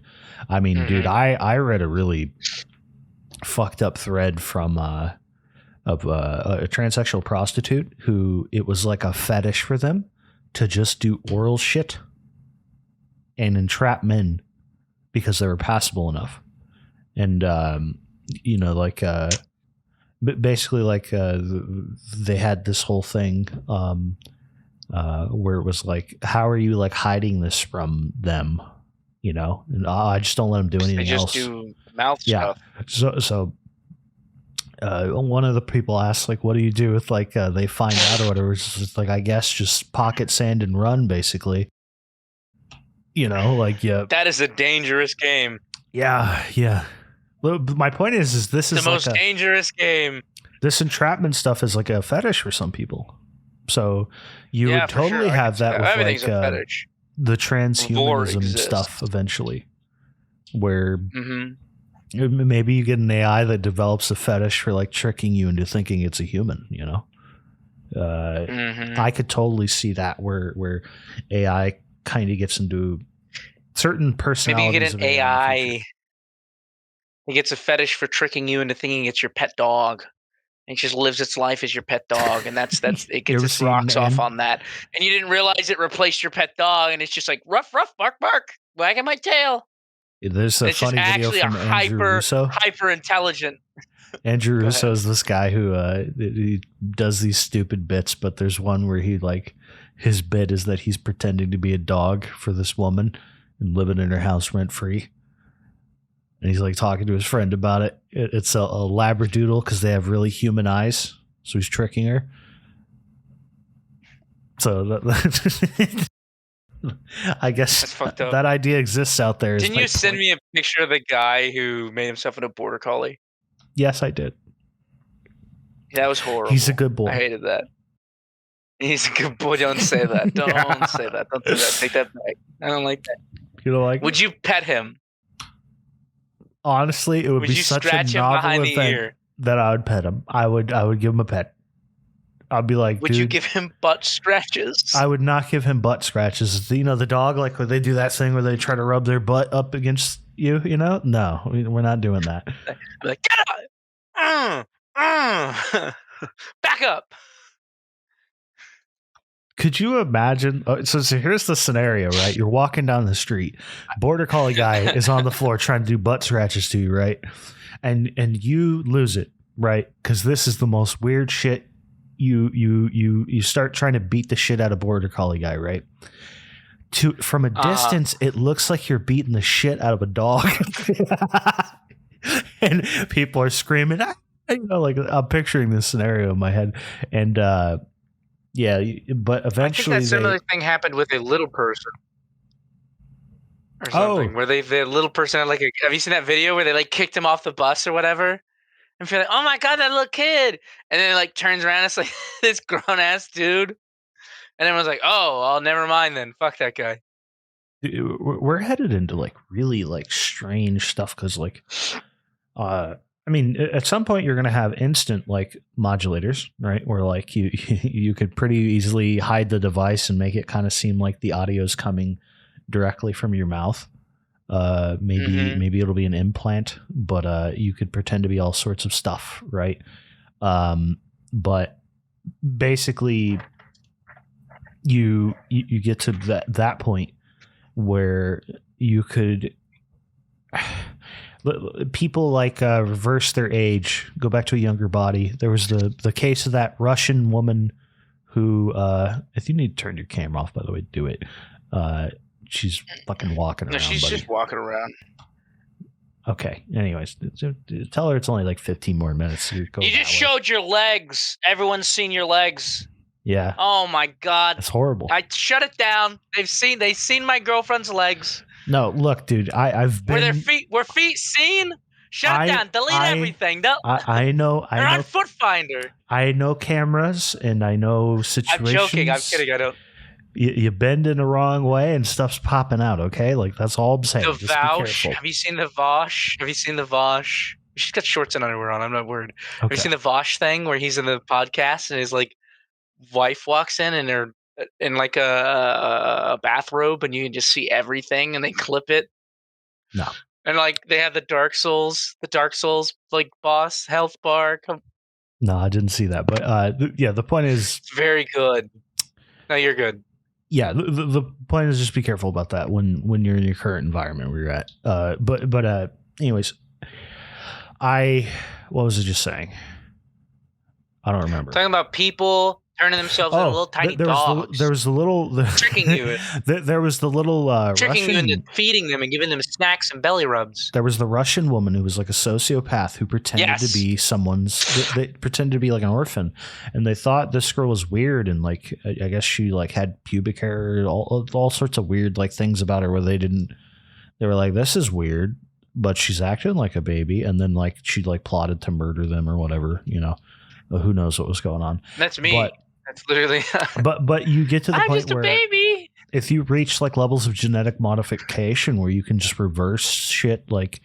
I mean, dude, I read a really fucked up thread from a transsexual prostitute who it was like a fetish for them to just do oral shit and entrap men because they were passable enough. And, you know, like, basically like, they had this whole thing, where it was like, how are you like hiding this from them? You know, and I just don't let them do anything else. They just do mouth stuff. So one of the people asked, like, what do you do if like they find out or whatever? It's just like, I guess just pocket sand and run, basically. You know, like, yeah. That is a dangerous game. Yeah. Well, my point is this is the most dangerous game. This entrapment stuff is like a fetish for some people. So you would totally have that with everything's like a fetish. The transhumanism stuff eventually, where maybe you get an AI that develops a fetish for like tricking you into thinking it's a human. You know, I could totally see that where AI kind of gets into certain personalities. Maybe you get an AI. It gets a fetish for tricking you into thinking it's your pet dog. It just lives its life as your pet dog, and that's it gets its rocks off on that. And you didn't realize it replaced your pet dog, and it's just like ruff, bark, bark, wagging my tail. There's a funny video from Andrew Russo. Hyper intelligent. Andrew Russo is this guy who he does these stupid bits, but there's one where he like his bit is that he's pretending to be a dog for this woman and living in her house rent free. And he's like talking to his friend about it. It's a labradoodle because they have really human eyes. So he's tricking her. So I guess that idea exists out there. Didn't you send me a picture of the guy who made himself into a border collie? Yes, I did. That was horrible. He's a good boy. I hated that. He's a good boy. Don't say that. Don't say that. Don't do that. Take that back. I don't like that. You don't like Would you pet him? Honestly, it would be such a novel event that I would pet him. I would give him a pet. I'd be like, would you give him butt scratches? I would not give him butt scratches. You know, the dog, like when they do that thing where they try to rub their butt up against you, you know? No, we're not doing that. I'd be like, get up! Back up! Could you imagine? So here's the scenario, right? You're walking down the street. Border collie guy is on the floor trying to do butt scratches to you, right? And you lose it, right? Because this is the most weird shit. You start trying to beat the shit out of border collie guy, right? From a distance, it looks like you're beating the shit out of a dog, and people are screaming, like I'm picturing this scenario in my head, and yeah, but eventually I think that similar thing happened with a little person or something, where the little person had have you seen that video where they like kicked him off the bus or whatever? And feel like, oh my god, that little kid, and then like turns around, it's like this grown ass dude, and everyone's like, oh, never mind then, fuck that guy. we're headed into like really like strange stuff because like I mean, at some point you're going to have instant like modulators, right? Where like you could pretty easily hide the device and make it kind of seem like the audio is coming directly from your mouth. Maybe it'll be an implant, but you could pretend to be all sorts of stuff, right? But basically, you get to that point where you could. People like reverse their age, go back to a younger body. There was the case of that Russian woman who, if you need to turn your camera off, by the way, do it. She's fucking walking around. No, she's just walking around. Okay. Anyways, tell her it's only like 15 more minutes. You just showed your legs. Everyone's seen your legs. Yeah. Oh my god. It's horrible. I shut it down. They've seen my girlfriend's legs. No, look, dude. I've been. Were feet seen? Shut it down. Delete everything. I know. They're on Foot Finder. I know cameras and I know situations. I'm joking. I'm kidding. I don't. You bend in the wrong way and stuff's popping out. Okay, like that's all I'm saying. The Vaush. Have you seen the Vosh? Have you seen the Vosh? She's got shorts and underwear on. I'm not worried. Okay. Have you seen the Vosh thing where he's in the podcast and his like wife walks in and they're in like a bathrobe and you can just see everything and they clip it? No. And like they have the Dark Souls like boss health bar. No, I didn't see that. But yeah, the point is it's very good. No, you're good. Yeah, the point is just be careful about that when you're in your current environment where you're at. But anyways, what was I just saying? I don't remember. Talking about people turning themselves into little tiny dogs. There was the little tricking you. There was the little tricking Russian, you into feeding them and giving them snacks and belly rubs. There was the Russian woman who was like a sociopath who pretended to be they pretended to be like an orphan, and they thought this girl was weird and like I guess she like had pubic hair, all sorts of weird like things about her where they were like, this is weird, but she's acting like a baby, and then like she like plotted to murder them or whatever, who knows what was going on. That's me. That's literally. but you get to the I'm point just a where baby. If you reach like levels of genetic modification where you can just reverse shit, like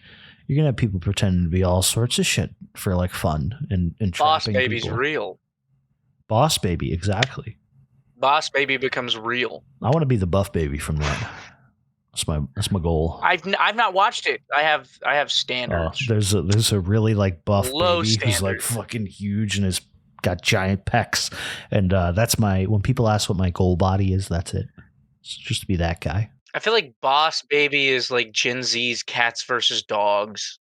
you're gonna have people pretending to be all sorts of shit for like fun and Boss trapping Baby's people. real. Boss Baby, exactly. Boss Baby becomes real. I want to be the Buff Baby from that. That's my goal. I've not watched it. I have standards. There's a really like buff low baby standard. who's like fucking huge and has got giant pecs, and that's when people ask what my goal body is, that's it. It's just to be that guy. I feel like Boss Baby is like Gen Z's Cats versus Dogs.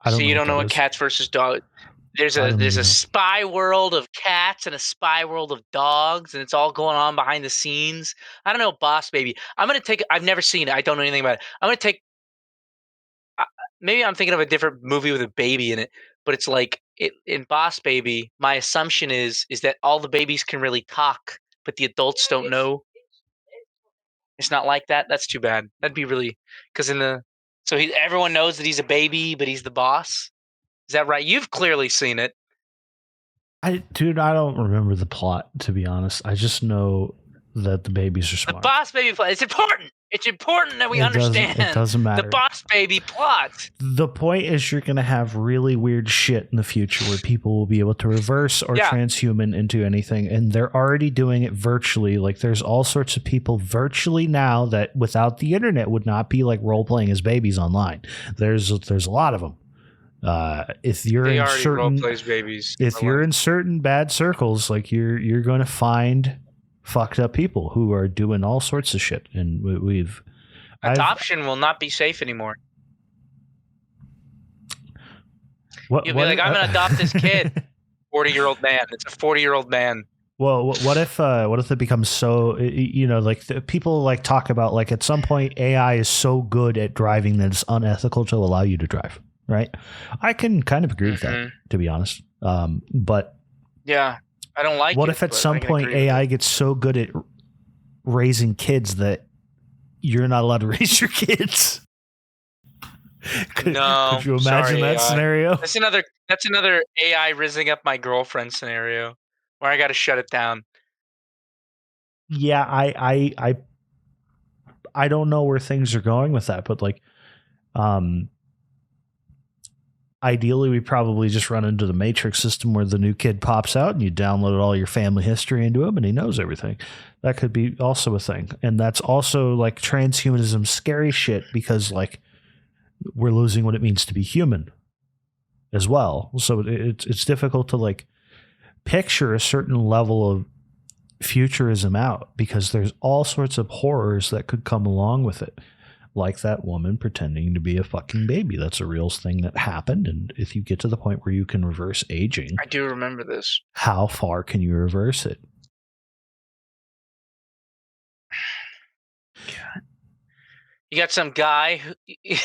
You don't know what Cats versus Dogs. There's a spy world of cats and a spy world of dogs, and it's all going on behind the scenes. I don't know, Boss Baby. I've never seen it. I don't know anything about it. I'm gonna take. Maybe I'm thinking of a different movie with a baby in it, but it's like in Boss Baby. My assumption is that all the babies can really talk, but the adults don't know. It's not like that. That's too bad. That'd be really because everyone knows that he's a baby, but he's the boss. Is that right? You've clearly seen it. I don't remember the plot, to be honest. I just know that the babies are smart. The Boss Baby plot. It's important. It's important that we understand. It doesn't matter. The Boss Baby plot. The point is you're going to have really weird shit in the future where people will be able to reverse or transhuman into anything. And they're already doing it virtually. Like there's all sorts of people virtually now that without the internet would not be like role playing as babies online. There's a lot of them. If you're in certain bad circles, like you're going to find fucked up people who are doing all sorts of shit, and adoption will not be safe anymore. You'll be like, I'm gonna adopt this kid. 40-year-old man. It's a 40-year-old man. Well, what if it becomes so, like people like talk about like at some point AI is so good at driving that it's unethical to allow you to drive. right? I can kind of agree with that, to be honest. But yeah, I don't like what it. if at but some I can point agree with AI it. gets so good at raising kids that you're not allowed to raise your kids? No, could you imagine sorry, that AI. scenario? That's another AI rizzing up my girlfriend scenario where I got to shut it down. Yeah, I don't know where things are going with that, but like, ideally we probably just run into the matrix system where the new kid pops out and you download all your family history into him and he knows everything. That could be also a thing. And that's also like transhumanism scary shit, because like we're losing what it means to be human as well. So it's difficult to like picture a certain level of futurism out, because there's all sorts of horrors that could come along with it. Like that woman pretending to be a fucking baby. That's a real thing that happened. And if you get to the point where you can reverse aging, I do remember this. how far can you reverse it? You got some guy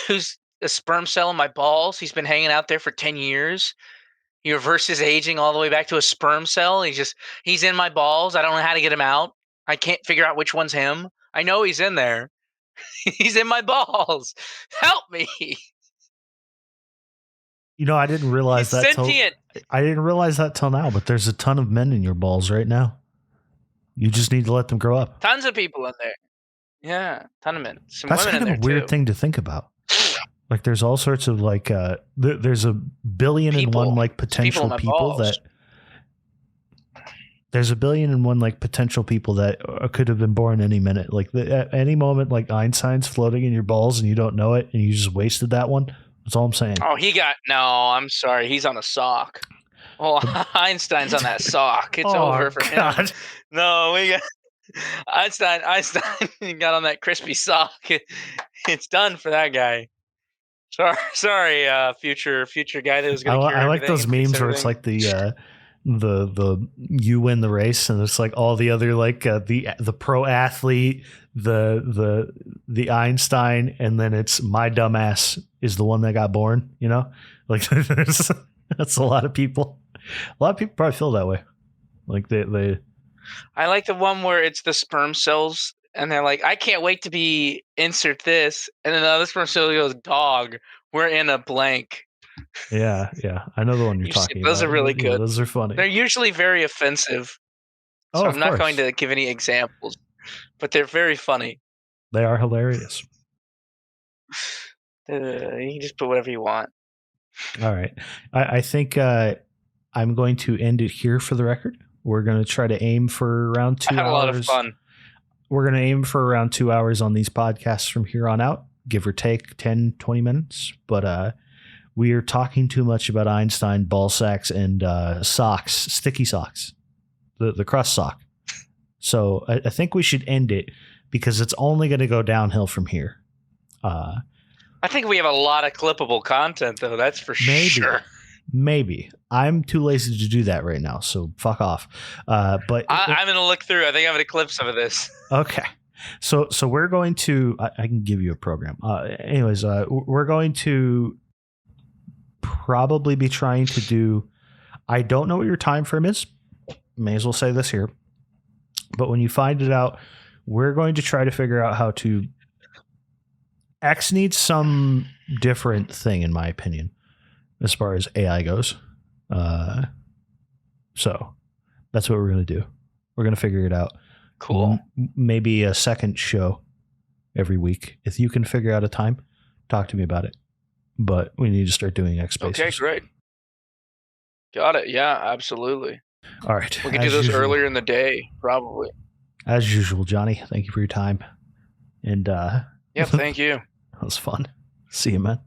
who's a sperm cell in my balls. He's been hanging out there for 10 years. He reverses aging all the way back to a sperm cell. He's in my balls. I don't know how to get him out. I can't figure out which one's him. I know he's in there. He's in my balls. Help me. You know, I didn't realize He's that till sentient. now, but there's a ton of men in your balls right now. You just need to let them grow up. Tons of people in there. Yeah, ton of men. Some That's women kind in of there a weird too. thing to think about. Like there's all sorts of like there's a billion and one like potential my people balls. that there's a billion and one like potential people that could have been born any minute. Like at any moment, like Einstein's floating in your balls and you don't know it, and you just wasted that one. That's all I'm saying. Oh, I'm sorry. He's on a sock. Well, Einstein's on that sock. It's over for him. No, we got Einstein got on that crispy sock. It's done for that guy. Sorry, future guy that was going to cure I everything. like those and fix memes where it's everything. like the you win the race, and it's like all the other like the pro athlete, the Einstein, and then it's my dumbass is the one that got born. You know, like that's a lot of people. A lot of people probably feel that way. Like they I like the one where it's the sperm cells, and they're like, "I can't wait to be insert this," and then the other sperm cell goes, "Dog, we're in a blank." yeah, I know the one you're You see, talking those about. are really Yeah, good. those are funny. They're usually very offensive, Oh, so of I'm not course, going to give any examples, but they're very funny. they are hilarious. You can just put whatever you want. All right, I think I'm going to end it here for the record. We're going to try to aim for around 2 I had hours. a lot of fun. We're going to aim for around 2 hours on these podcasts from here on out, give or take 10, 20 minutes. But we are talking too much about Einstein, ball sacks, and socks, sticky socks, the crust sock. So I think we should end it, because it's only going to go downhill from here. I think we have a lot of clippable content, though. That's for sure. Maybe. I'm too lazy to do that right now, so fuck off. But I'm going to look through. I think I have a clip some of this. Okay. So we're going to I can give you a program. Anyways, we're going to probably be trying to do, I don't know what your time frame is. May as well say this here. But when you find it out, we're going to try to figure out how to X needs some different thing, in my opinion, as far as AI goes. So that's what we're going to do. We're going to figure it out. Cool. Maybe a second show every week. If you can figure out a time, talk to me about it. But we need to start doing X Spaces. Okay, great. Got it. Yeah, absolutely. All right. We can do those earlier in the day, probably. As usual, Johnny, thank you for your time. And yeah, thank you. That was fun. See you, man.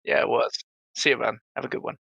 Yeah, it was. See you, man. Have a good one.